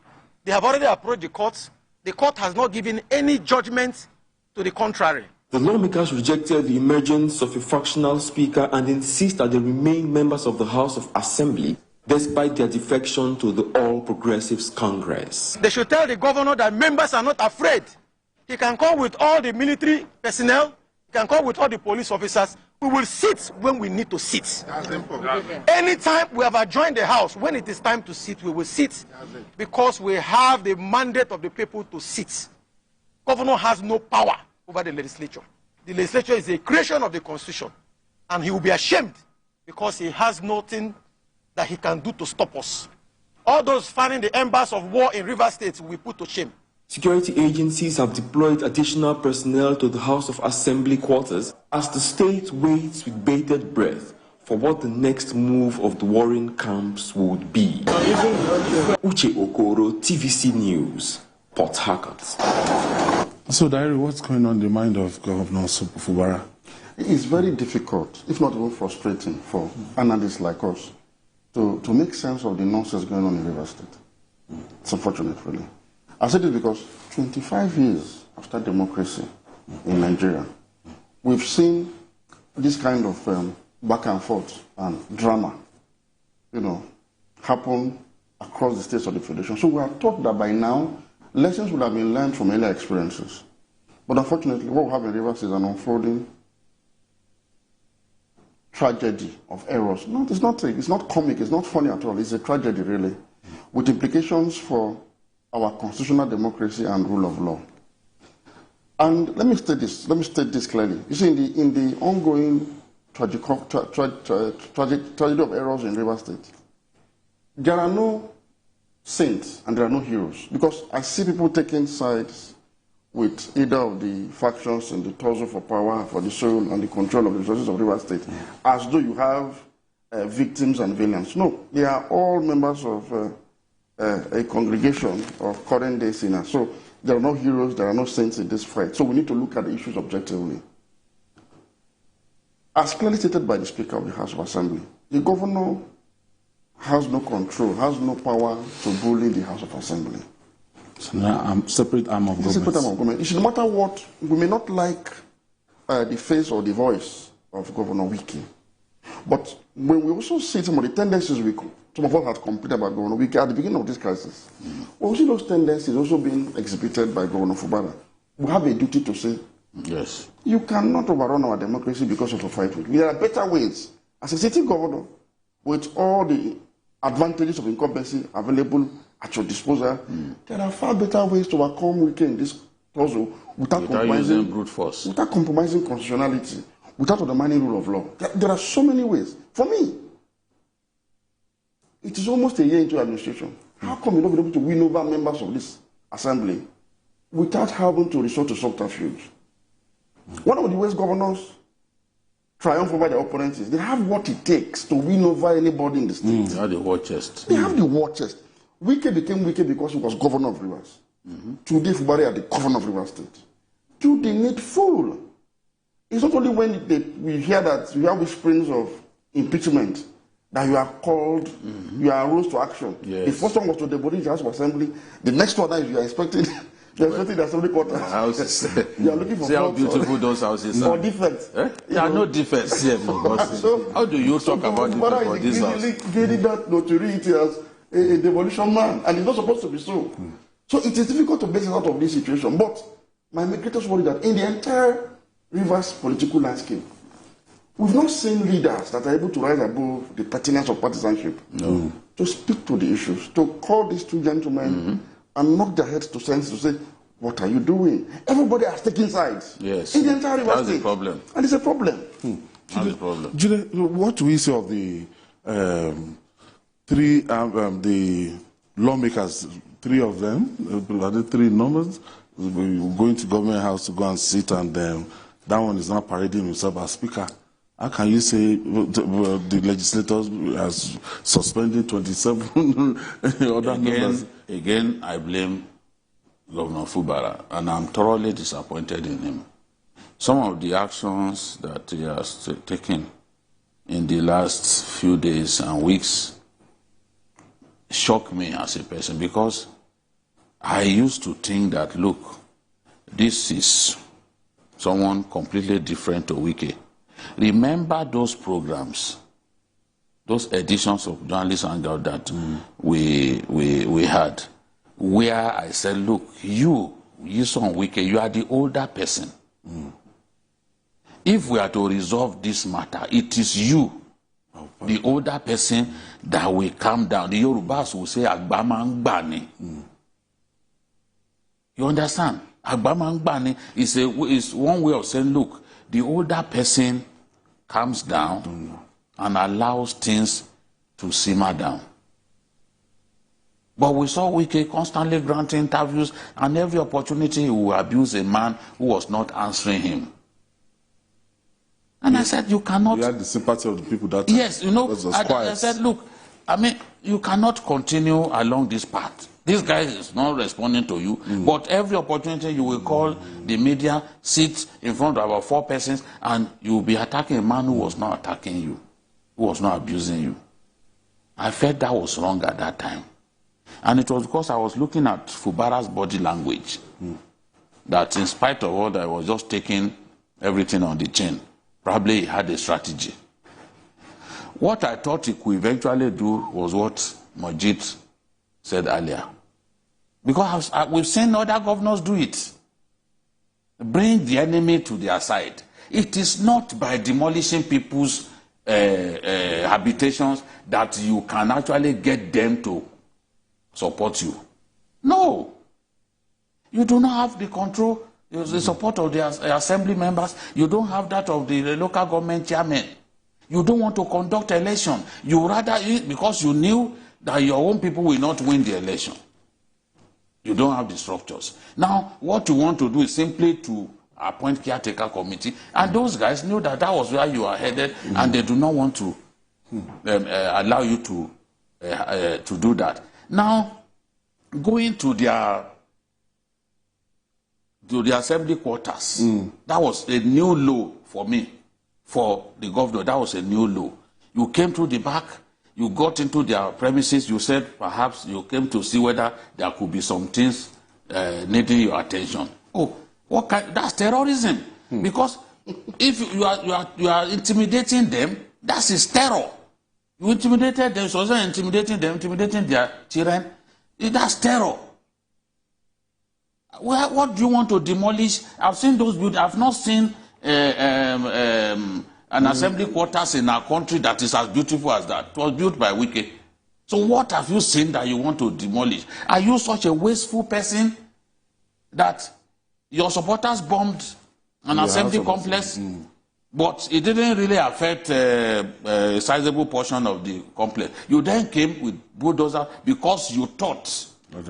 they have already approached the courts. The court has not given any judgment to the contrary. The lawmakers rejected the emergence of a factional speaker and insist that they remain members of the House of Assembly despite their defection to the All Progressives Congress. They should tell the governor that members are not afraid. He can come with all the military personnel, he can come with all the police officers. We will sit when we need to sit. Anytime we have adjourned the House, when it is time to sit, we will sit because we have the mandate of the people to sit. Governor has no power over the legislature. The legislature is a creation of the Constitution, and he will be ashamed because he has nothing that he can do to stop us. All those fanning the embers of war in River State will be put to shame. Security agencies have deployed additional personnel to the House of Assembly quarters as the state waits with bated breath for what the next move of the warring camps would be. Uche Okoro, TVC News, Port Harcourt. So, Diary, what's going on in the mind of Governor Fubara? It is very difficult, if not even frustrating, for analysts like us to make sense of the nonsense going on in River State. It's unfortunate, really. I said it because 25 years after democracy in Nigeria, we've seen this kind of back and forth and drama, happen across the states of the Federation. So we are taught that by now, lessons would have been learned from earlier experiences. But unfortunately, what we have in Rivers is an unfolding tragedy of errors. No, it's not comic, it's not funny at all. It's a tragedy, really, with implications for our constitutional democracy and rule of law. And let me state this clearly. You see, in the ongoing tragedy of errors in River State, there are no saints and there are no heroes, because I see people taking sides with either of the factions in the tussle for power, for the soul and the control of the resources of River State, as though you have victims and villains. No, they are all members of a congregation of current day sinners. So there are no heroes, there are no saints in this fight. So we need to look at the issues objectively. As clearly stated by the Speaker of the House of Assembly, the governor has no control, has no power to bully the House of Assembly. It's a separate arm of government. Separate arm of government. It should no matter what, we may not like the face or the voice of Governor Wiki. But when we also see some of the tendencies some of us had complained about Governor Wiki at the beginning of this crisis, we see those tendencies also being exhibited by Governor Fubara. We have a duty to say, yes, you cannot overrun our democracy because of a fight with. There are better ways. As a sitting governor, with all the advantages of incumbency available at your disposal, there are far better ways to overcome Wiki in this puzzle without compromising brute force, without compromising constitutionality, without undermining rule of law. There are so many ways. For me, it is almost a year into administration. How come you're not able to win over members of this assembly without having to resort to subterfuge? One of the ways governors triumph over their opponents is they have what it takes to win over anybody in the state. They have the war chest. They have the war chest. Wike became Wike because he was governor of Rivers. Today, Fubari are the governor of Rivers State. Do the needful. It's not only when we hear that you have whisperings of impeachment that you are called, you are rose to action. Yes. The first one was to demolish the House of Assembly. The next one is you are expecting the assembly quarters. You are looking for see how beautiful those houses are. Or defects. There are no defects here. So, how do you talk about it for this house? Gaining that notoriety as a demolition man, and it's not supposed to be so. So it is difficult to base it out of this situation. But my greatest worry that in the entire Rivers political landscape, we've not seen leaders that are able to rise above the pettiness of partisanship. No. To speak to the issues, to call these two gentlemen and knock their heads to sense to say, what are you doing? Everybody has taken sides. Yes. In the entire Rivers That's State. the problem. And it's a problem. That's the problem. Jude, what do we say of the the lawmakers, 3 of them, are the 3 numbers, going to government house to go and sit, and that one is not parading himself as speaker. How can you say the legislators are suspending 27 other members? Again, I blame Governor Fubara, and I'm thoroughly disappointed in him. Some of the actions that he has taken in the last few days and weeks shock me as a person, because I used to think that, look, this is someone completely different to Wike. Remember those programs, those editions of Journalist Hangout that we had, where I said, look, you son Wike, you are the older person. If we are to resolve this matter, it is you, the older person, that will calm down. The Yorubas will say, Agbamangbani. You understand? Agbamangbani is one way of saying, look, the older person calms down and allows things to simmer down. But we saw Wike constantly granting interviews, and every opportunity he will abuse a man who was not answering him. And I said, you cannot... You had the sympathy of the people that time. Yes, you know, I said, look, I mean, you cannot continue along this path. This guy is not responding to you, but every opportunity you will call the media, sit in front of about 4 persons, and you will be attacking a man who was not attacking you, who was not abusing you. I felt that was wrong at that time. And it was because I was looking at Fubara's body language, that in spite of all that, I was just taking everything on the chin. Probably he had a strategy. What I thought he could eventually do was what Majid said earlier. Because we've seen other governors do it. Bring the enemy to their side. It is not by demolishing people's habitations that you can actually get them to support you. No. You do not have the control, the support of the assembly members. You don't have that of the local government chairman. You don't want to conduct election. You rather, because you knew that your own people will not win the election. You don't have the structures. Now, what you want to do is simply to appoint caretaker committee, and those guys knew that that was where you are headed, and they do not want to allow you to do that. Now, going to their assembly quarters, that was a new law for me, for the governor. That was a new law. You came through the back, you got into their premises, you said perhaps you came to see whether there could be some things needing your attention. Oh, what kind? That's terrorism. Because if you are intimidating them, that is terror. You intimidated them, so intimidating them, intimidating their children. That's terror. What do you want to demolish? I've seen those buildings. I've not seen an assembly quarters in our country that is as beautiful as that. It was built by Wike. So what have you seen that you want to demolish? Are you such a wasteful person that your supporters bombed an assembly complex, but it didn't really affect a sizable portion of the complex? You then came with bulldozer because you thought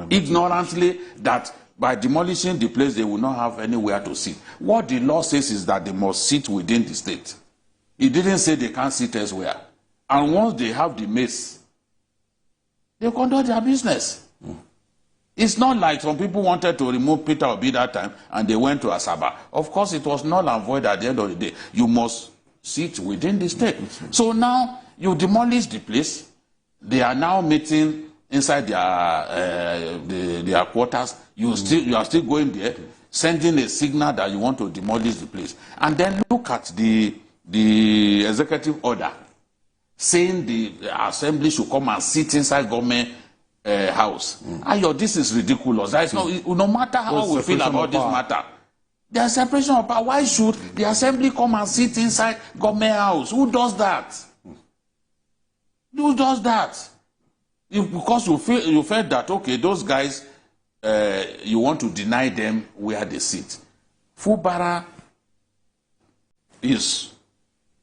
ignorantly that by demolishing the place, they will not have anywhere to sit. What the law says is that they must sit within the state. It didn't say they can't sit elsewhere. And once they have the mace, they conduct their business. It's not like some people wanted to remove Peter Obi that time and they went to Asaba. Of course, it was null and void at the end of the day. You must sit within the state. So now you demolish the place. They are now meeting inside their quarters. You are still going there, sending a signal that you want to demolish the place. And then look at the executive order saying the assembly should come and sit inside government house. Ayo, this is ridiculous. That is no matter how we feel about this matter, there's separation of power. Why should the assembly come and sit inside government house? Who does that? Who does that? Because you felt that, okay, those guys, you want to deny them where they sit. Fubara is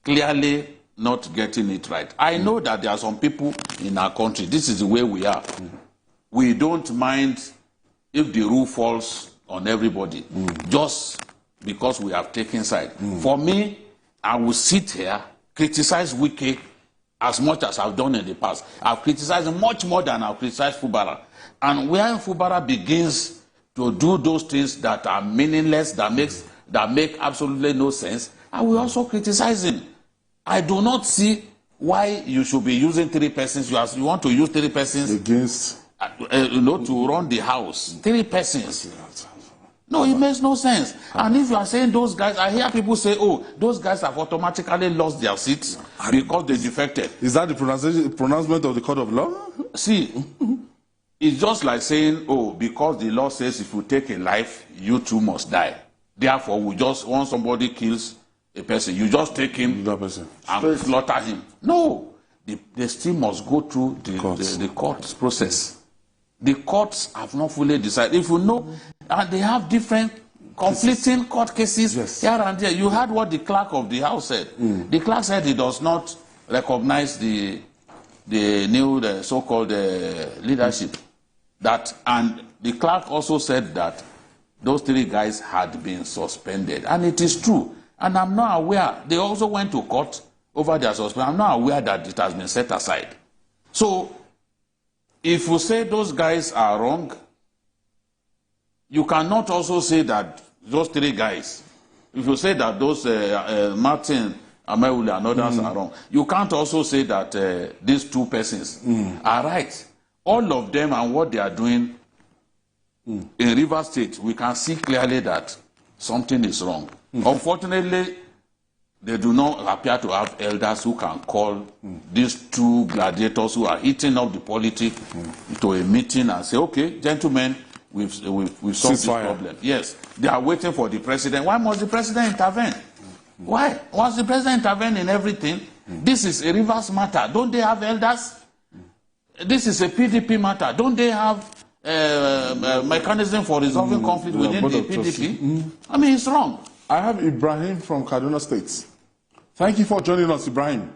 clearly not getting it right. I know that there are some people in our country, this is the way we are. We don't mind if the rule falls on everybody, just because we have taken side. For me, I will sit here, criticize Wike as much as I've done in the past. I've criticized him much more than I've criticized Fubara. And when Fubara begins to do those things that are meaningless, that make absolutely no sense, I will also criticize him. I do not see why you should be using 3 persons. You want to use 3 persons against, to run the house. 3 persons. No, it makes no sense. And if you are saying those guys, I hear people say, oh, those guys have automatically lost their seats because they defected. Is that the pronouncement of the court of law? See, it's just like saying, oh, because the law says if you take a life, you too must die. Therefore, once somebody kills a person, you just take him and slaughter him. No, they still must go through the court process. The courts have not fully decided. If you know, and they have different conflicting court cases here and there. You heard what the clerk of the house said. The clerk said he does not recognize the new so-called leadership. And the clerk also said that those 3 guys had been suspended. And it is true. And I'm not aware. They also went to court over their suspension. I'm not aware that it has been set aside. So, if you say those guys are wrong, you cannot also say that those 3 guys, if you say that those Martin, Amewule and others are wrong, you can't also say that these 2 persons are right. All of them and what they are doing in Rivers State, we can see clearly that something is wrong. Unfortunately, they do not appear to have elders who can call these 2 gladiators who are heating up the politics to a meeting and say, okay, gentlemen, we've solved this problem. Yes, they are waiting for the president. Why must the president intervene? Why? Once the president intervene in everything, this is a Rivers matter. Don't they have elders? This is a PDP matter. Don't they have mechanism for resolving conflict within the PDP? I mean, it's wrong. I have Ibrahim from Kaduna State. Thank you for joining us, Ibrahim.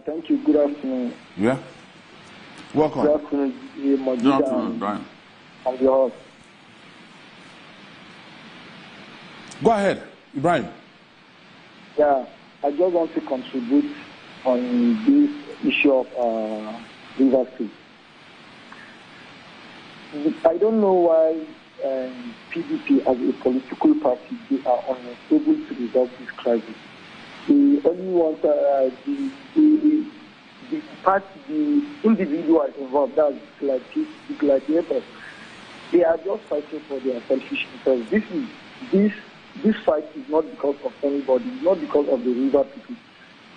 Thank you. Good afternoon. Yeah. Welcome. Good afternoon, Good afternoon, Ibrahim. And your host. Go ahead, Ibrahim. Yeah, I just want to contribute on this issue of Rivers State. I don't know why PDP as a political party, they are unable to resolve this crisis. They only want the party, the individuals involved, that's like the gladiators. They are just fighting for their selfish interests. This fight is not because of anybody, it's not because of the river people.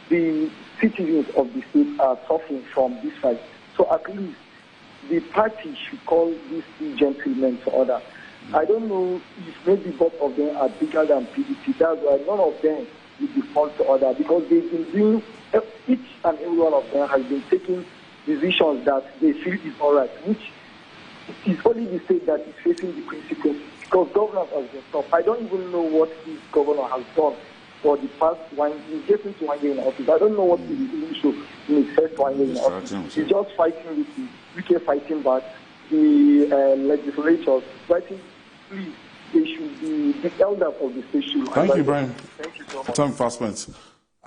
The citizens of the state are suffering from this fight. So at least the party should call these 2 gentlemen to order. I don't know if maybe both of them are bigger than PDP. That's why none of them will be called to order, because they've been doing, each and every one of them has been taking decisions that they feel is all right, which is only the state that is facing the consequences, because governance has been stopped. I don't even know what this governor has done for the past 1 year, getting to 1 year in office. I don't know what he will even show in his first 1 year in office. He's just fighting with the UK fighting back, the legislatures fighting. Please, they should be the elders of the station. Thank you, Brian. Thank you so much. Time fast spent.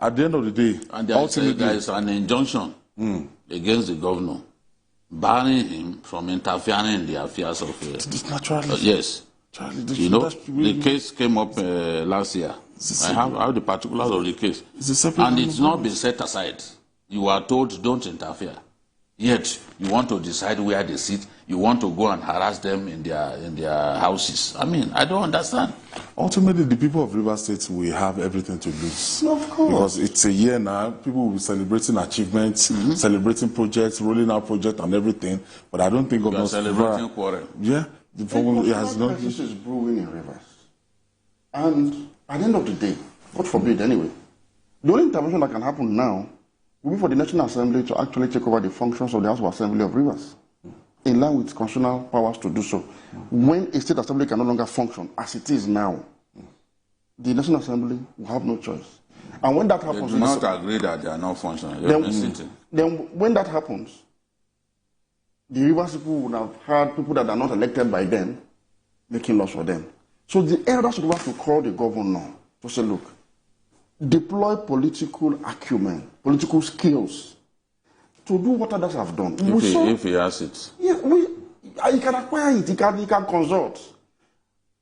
At the end of the day, and there is an injunction against the governor, barring him from interfering in the affairs of. Naturally. Yes. You know, the case came up last year. I have the particulars of the case, and it's not been set aside. You are told don't interfere. Yet you want to decide where they sit. You want to go and harass them in their houses. I mean, I don't understand. Ultimately, the people of Rivers State will have everything to lose. Of course. Because it's a year now. People will be celebrating achievements, celebrating projects, rolling out projects and everything. But I don't think of celebrating quarrel. Yeah. This is brewing in Rivers. And at the end of the day, God forbid anyway, the only intervention that can happen now will be for the National Assembly to actually take over the functions of the House of Assembly of Rivers, in line with constitutional powers to do so. When a state assembly can no longer function as it is now, the National Assembly will have no choice. And when that happens... They do not agree that they are not functioning. Then when that happens, the Rivers people would have had people that are not elected by them making laws for them. So the elders would have to call the governor to say, look, deploy political acumen, political skills to do what others have done. If he has it. Yeah, he can acquire it, he can consult.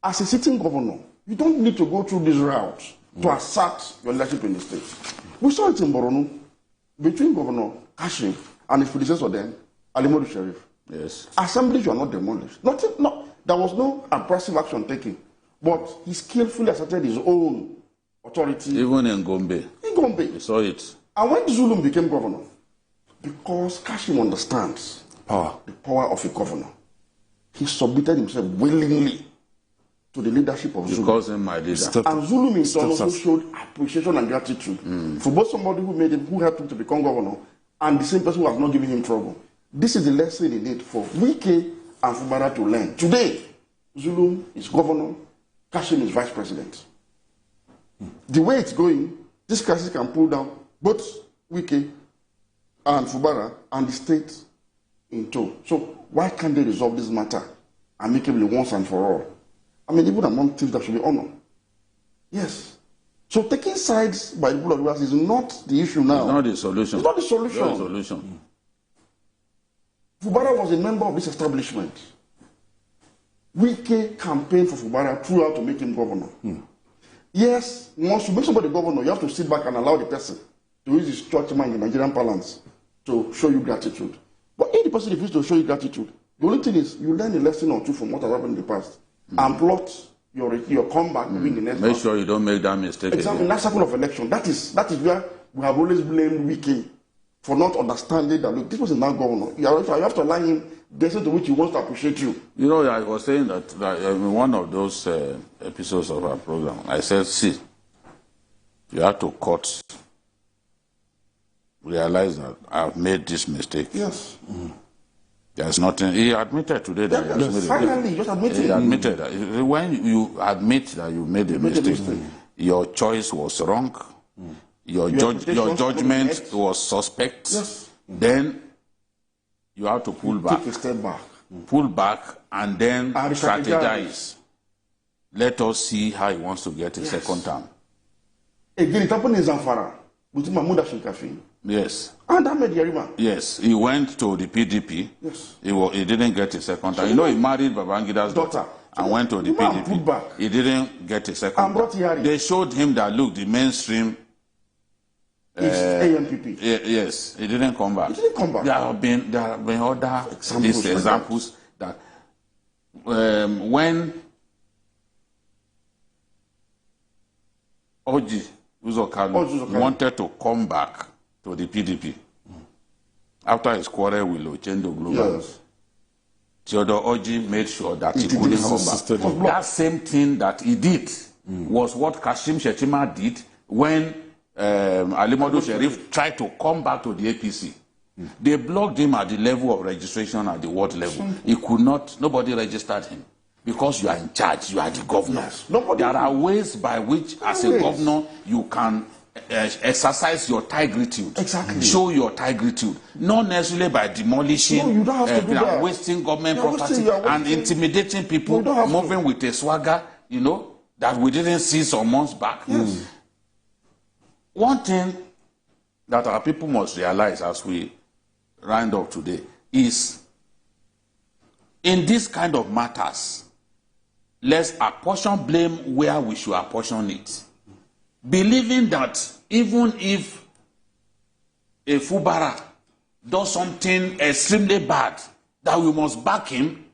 As a sitting governor, you don't need to go through this route to assert your leadership in the state. We saw it in Borno, between Governor Kashim and his predecessor then, Alimodu Sheriff. Yes. Assemblies were not demolished. There was no oppressive action taken. But he skillfully asserted his own authority. Even in Gombe. In Gombe. We saw it. And when Zulum became governor, because Kashim understands the power of a governor, he submitted himself willingly to the leadership of Zulum. Because in my leader. And Zulum in turn also showed appreciation and gratitude for both somebody who helped him to become governor and the same person who has not given him trouble. This is the lesson he need for Wike and Fubara to learn. Today, Zulum is governor, Kashim is vice president. The way it's going, this crisis can pull down both Wike and Fubara and the state in tow. So why can't they resolve this matter amicably once and for all? I mean, even among things that should be honored. Yes. So taking sides by the people of the West is not the issue now. It's not the solution. It's not the solution. It's not the solution. Fubara was a member of this establishment. Wike campaigned for Fubara throughout to make him governor. Yes, once you make somebody governor, you have to sit back and allow the person to use his church mind in Nigerian parlance to show you gratitude. But if the person refuses to show you gratitude, the only thing is you learn a lesson or two from what has happened in the past and plot your comeback within the next Make sure you don't make that mistake again. In that cycle of election, that is where we have always blamed Wike for not understanding that, look, this was now governor. You have to allow him the extent to which he wants to appreciate you. You know, I was saying that in one of those episodes of our program, I said, see, you have to cut, realize that I've made this mistake. Yes. There's nothing. He admitted today that he has made it. Finally, just admitted. He admitted that. When you admit that you made a mistake, your choice was wrong, your judgment was suspect, then you have to pull back. Take a step back. Pull back and then strategize. Let us see how he wants to get a second term. Again, it happened in Zamfara with Mahmoud Ashinkafi. Yes. And Ahmed Yarima. Yes. He went to the PDP. Yes. He didn't get a second term. You know, he married Babangida's daughter and went to the PDP. He didn't get a second term. They showed him that, look, the mainstream is ANPP. Yes. He didn't come back. He didn't come back. There have been other examples that when Oji Uzokalu wanted to come back to the PDP after his quarrel with Ochendo Global. Yes. Theodore Oji made sure that he couldn't come back. That same thing that he did was what Kashim Shettima did when Alimodu Sheriff tried to come back to the APC. They blocked him at the level of registration at the ward level. He could not, nobody registered him. Because you are in charge, you are the governor. Yes. There are ways by which, as a governor, you can exercise your tigritude. Exactly. Show your tigritude. Not necessarily by demolishing, you don't have to do that. wasting government property and intimidating people, moving with a swagger, you know, that we didn't see some months back. Yes. One thing that our people must realize as we round up today is, in this kind of matters, let's apportion blame where we should apportion it. Believing that even if a Fubara does something extremely bad, that we must back him,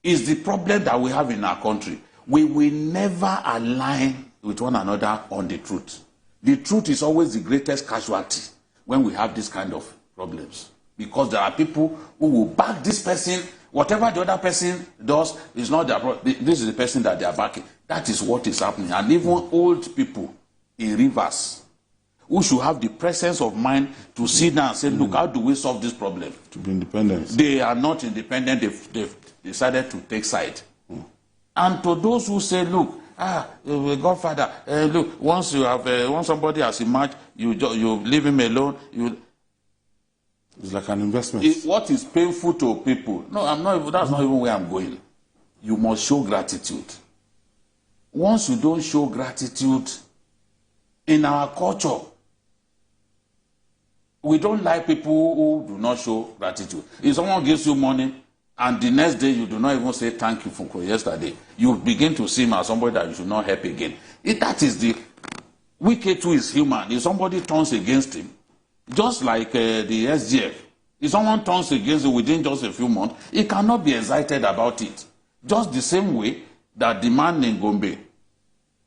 is the problem that we have in our country. We will never align with one another on the truth. The truth is always the greatest casualty when we have this kind of problems. Because there are people who will back this person. Whatever the other person does is not their problem. This is the person that they are backing. That is what is happening. And even old people in rivers who should have the presence of mind to sit down and say, look, how do we solve this problem? To be independent. They are not independent. They've decided to take side. And to those who say, look, Godfather, look, once you have, once somebody has emerged, you leave him alone. It's like an investment. What is painful to people? No, I'm not. That's not even where I'm going. You must show gratitude. Once you don't show gratitude, in our culture, we don't like people who do not show gratitude. If someone gives you money and the next day you do not even say thank you for yesterday, you begin to see him as somebody that you should not help again. That is the wicked too is human. If somebody turns against him, just like the SGF, if someone turns against him within just a few months, he cannot be excited about it. Just the same way that the man in Gombe,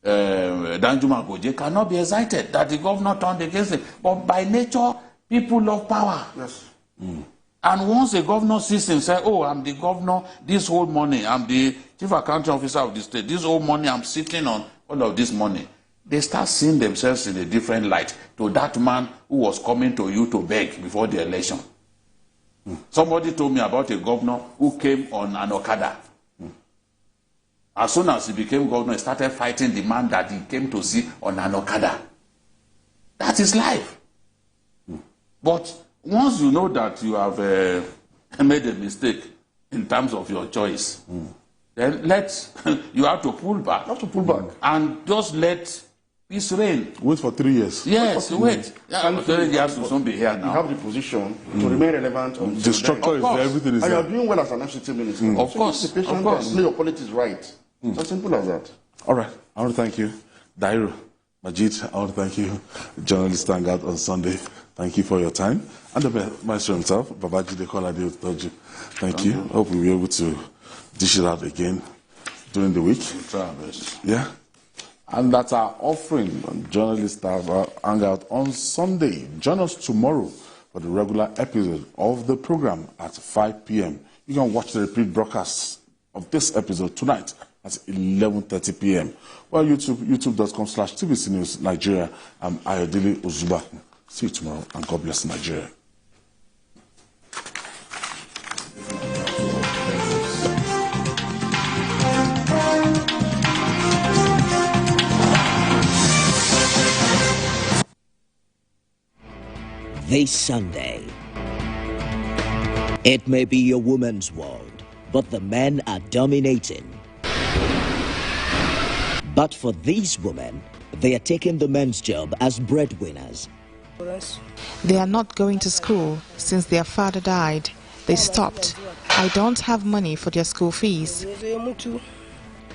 Danjuma Goje, cannot be excited that the governor turned against him. But by nature, people love power. Yes. And once a governor sees him say, oh, I'm the governor, this whole money, I'm the chief accounting officer of the state, this whole money, I'm sitting on all of this money, they start seeing themselves in a different light to that man who was coming to you to beg before the election. Somebody told me about a governor who came on an Okada. As soon as he became governor, he started fighting the man that he came to see on an Okada. That is life. But once you know that you have made a mistake in terms of your choice, then you have to pull back. You have to pull back. And just let peace reign. Wait for 3 years. Yes, wait. And you have to soon be here now. You have the position to remain relevant. The structure is there, everything is and there. you're doing well as an FCT minister. Of course, be patient of course. and play your politics right. It's as simple as that. All right. I want to thank you, Dairo, Majid. I want to thank you, journalist Hangout on Sunday. Thank you for your time. And the maestro himself, Babaji Dekolade Otoju. Thank you. Hope we'll be able to dish it out again during the week. We'll try our best. Yeah. And that's our offering on Journalist Hangout on Sunday. Join us tomorrow for the regular episode of the program at 5 p.m. You can watch the repeat broadcast of this episode tonight at 11:30 p.m. Well, youtube.com/TVC News Nigeria. I'm Ayodele Ozuba. See you tomorrow, and God bless Nigeria. This Sunday, it may be a woman's world, but the men are dominating. But for these women, they are taking the men's job as breadwinners. They are not going to school since their father died. They stopped. I don't have money for their school fees.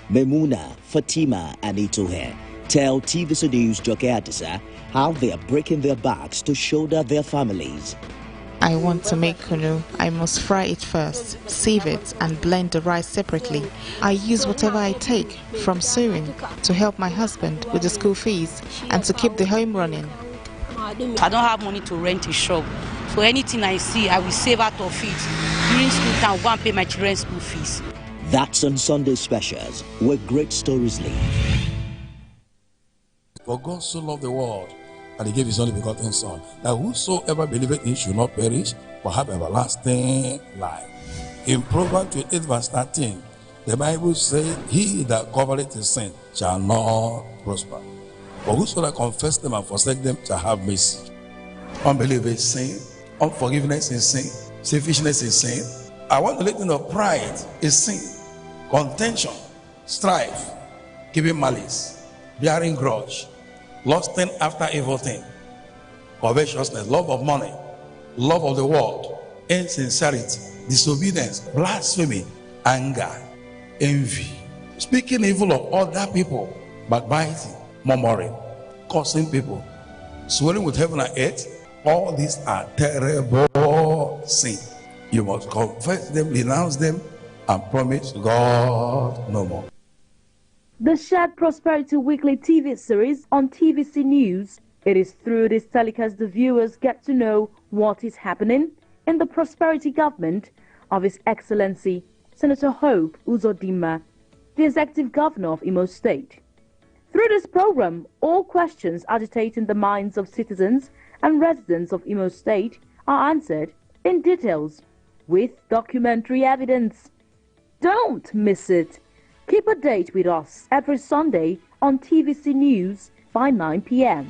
Memuna, Fatima, and Itohe tell TVC News Joke Adisa how they are breaking their backs to shoulder their families. I want to make kunu. I must fry it first, sieve it, and blend the rice separately. I use whatever I take, from sewing to help my husband with the school fees and to keep the home running. I don't have money to rent a shop, so anything I see, I will save out of it. During school time, I go and pay my children's school fees. That's on Sunday Specials, where great stories live. For God so loved the world, and he gave his only begotten Son, that whosoever believeth in him should not perish, but have everlasting life. In Proverbs 28 verse 13, the Bible says, he that covereth his sin shall not prosper. But whosoever confess them and forsake them shall have mercy. Unbelief is sin, unforgiveness is sin, selfishness is sin. I want to let you know, pride is sin, contention, strife, giving malice, bearing grudge, lusting after evil thing, covetousness, love of money, love of the world, insincerity, disobedience, blasphemy, anger, envy, speaking evil of other people, backbiting, murmuring, cursing people, swearing with heaven and earth. All these are terrible sins. You must confess them, renounce them, and promise God no more. The Shared Prosperity Weekly TV series on TVC News. It is through this telecast the viewers get to know what is happening in the prosperity government of His Excellency Senator Hope Uzodinma, the Executive Governor of Imo State. Through this program, all questions agitating the minds of citizens and residents of Imo State are answered in details with documentary evidence. Don't miss it. Keep a date with us every Sunday on TVC News by 9 p.m.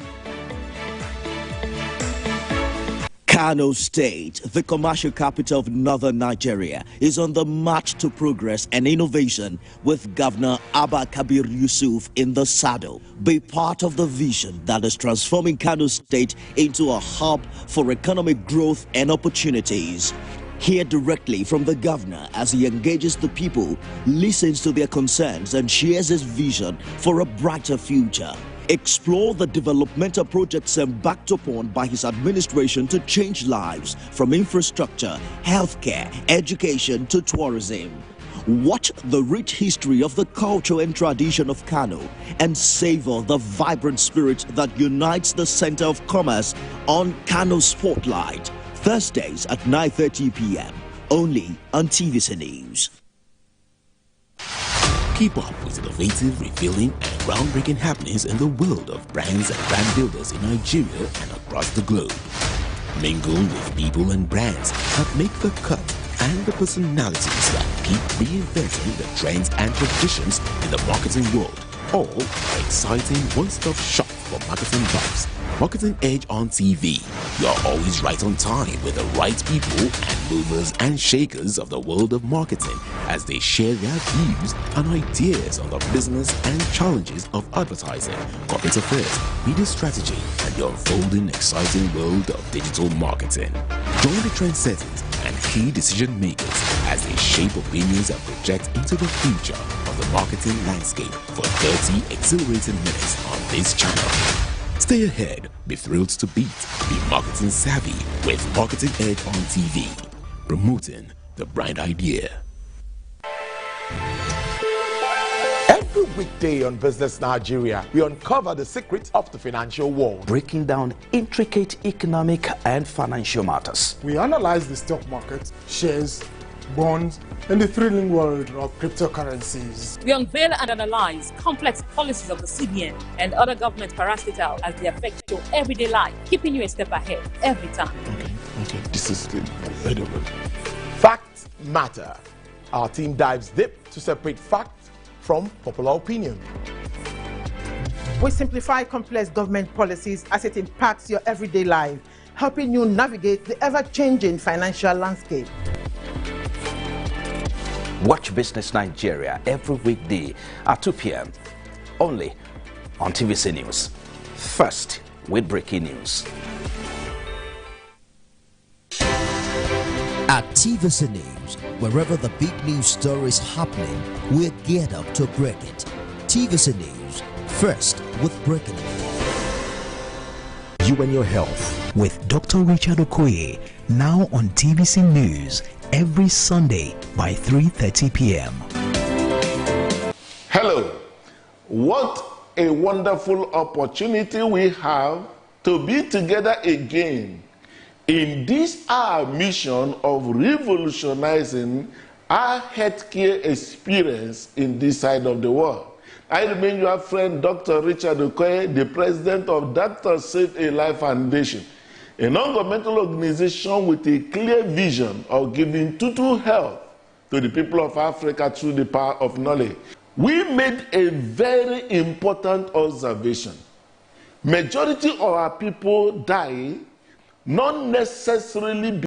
Kano State, the commercial capital of northern Nigeria, is on the march to progress and innovation with Governor Abba Kabir Yusuf in the saddle. Be part of the vision that is transforming Kano State into a hub for economic growth and opportunities. Hear directly from the governor as he engages the people, listens to their concerns and shares his vision for a brighter future. Explore the developmental projects embarked upon by his administration to change lives, from infrastructure, healthcare, education to tourism. Watch the rich history of the culture and tradition of Kano and savor the vibrant spirit that unites the center of commerce on Kano Spotlight, Thursdays at 9:30 p.m. only on TVC News. Keep up with innovative, revealing, and groundbreaking happenings in the world of brands and brand builders in Nigeria and across the globe. Mingle with people and brands that make the cut and the personalities that keep reinventing the trends and traditions in the marketing world. All are exciting one-stop shop for marketing vibes. Marketing Edge on TV. You're always right on time with the right people and movers and shakers of the world of marketing as they share their views and ideas on the business and challenges of advertising, corporate affairs, media strategy, and the unfolding exciting world of digital marketing. Join the trendsetters and key decision makers as they shape opinions and project into the future of the marketing landscape for 30 exhilarating minutes on this channel. Stay ahead, be thrilled to beat, be marketing savvy with Marketing Edge on TV, promoting the brand idea. Every weekday on Business Nigeria, we uncover the secrets of the financial world, breaking down intricate economic and financial matters. We analyze the stock market, shares, bonds, and the thrilling world of cryptocurrencies. We unveil and analyze complex policies of the CBN and other government parastatals as they affect your everyday life, keeping you a step ahead every time. Okay, this is incredible. Facts matter. Our team dives deep to separate facts from popular opinion. We simplify complex government policies as it impacts your everyday life, helping you navigate the ever-changing financial landscape. Watch Business Nigeria every weekday at 2 p.m. only on TVC News. First with breaking news. At TVC News, wherever the big news story is happening, we're geared up to break it. TVC News, first with breaking news. You and your health with Dr. Richard Okoye, now on TVC News every Sunday by 3:30 p.m. Hello. What a wonderful opportunity we have to be together again in this our mission of revolutionizing our healthcare experience in this side of the world. I remain your friend, Dr. Richard Okoye, the president of Dr. Save a Life Foundation, a non-governmental organization with a clear vision of giving total health to the people of Africa through the power of knowledge. We made a very important observation. Majority of our people die not necessarily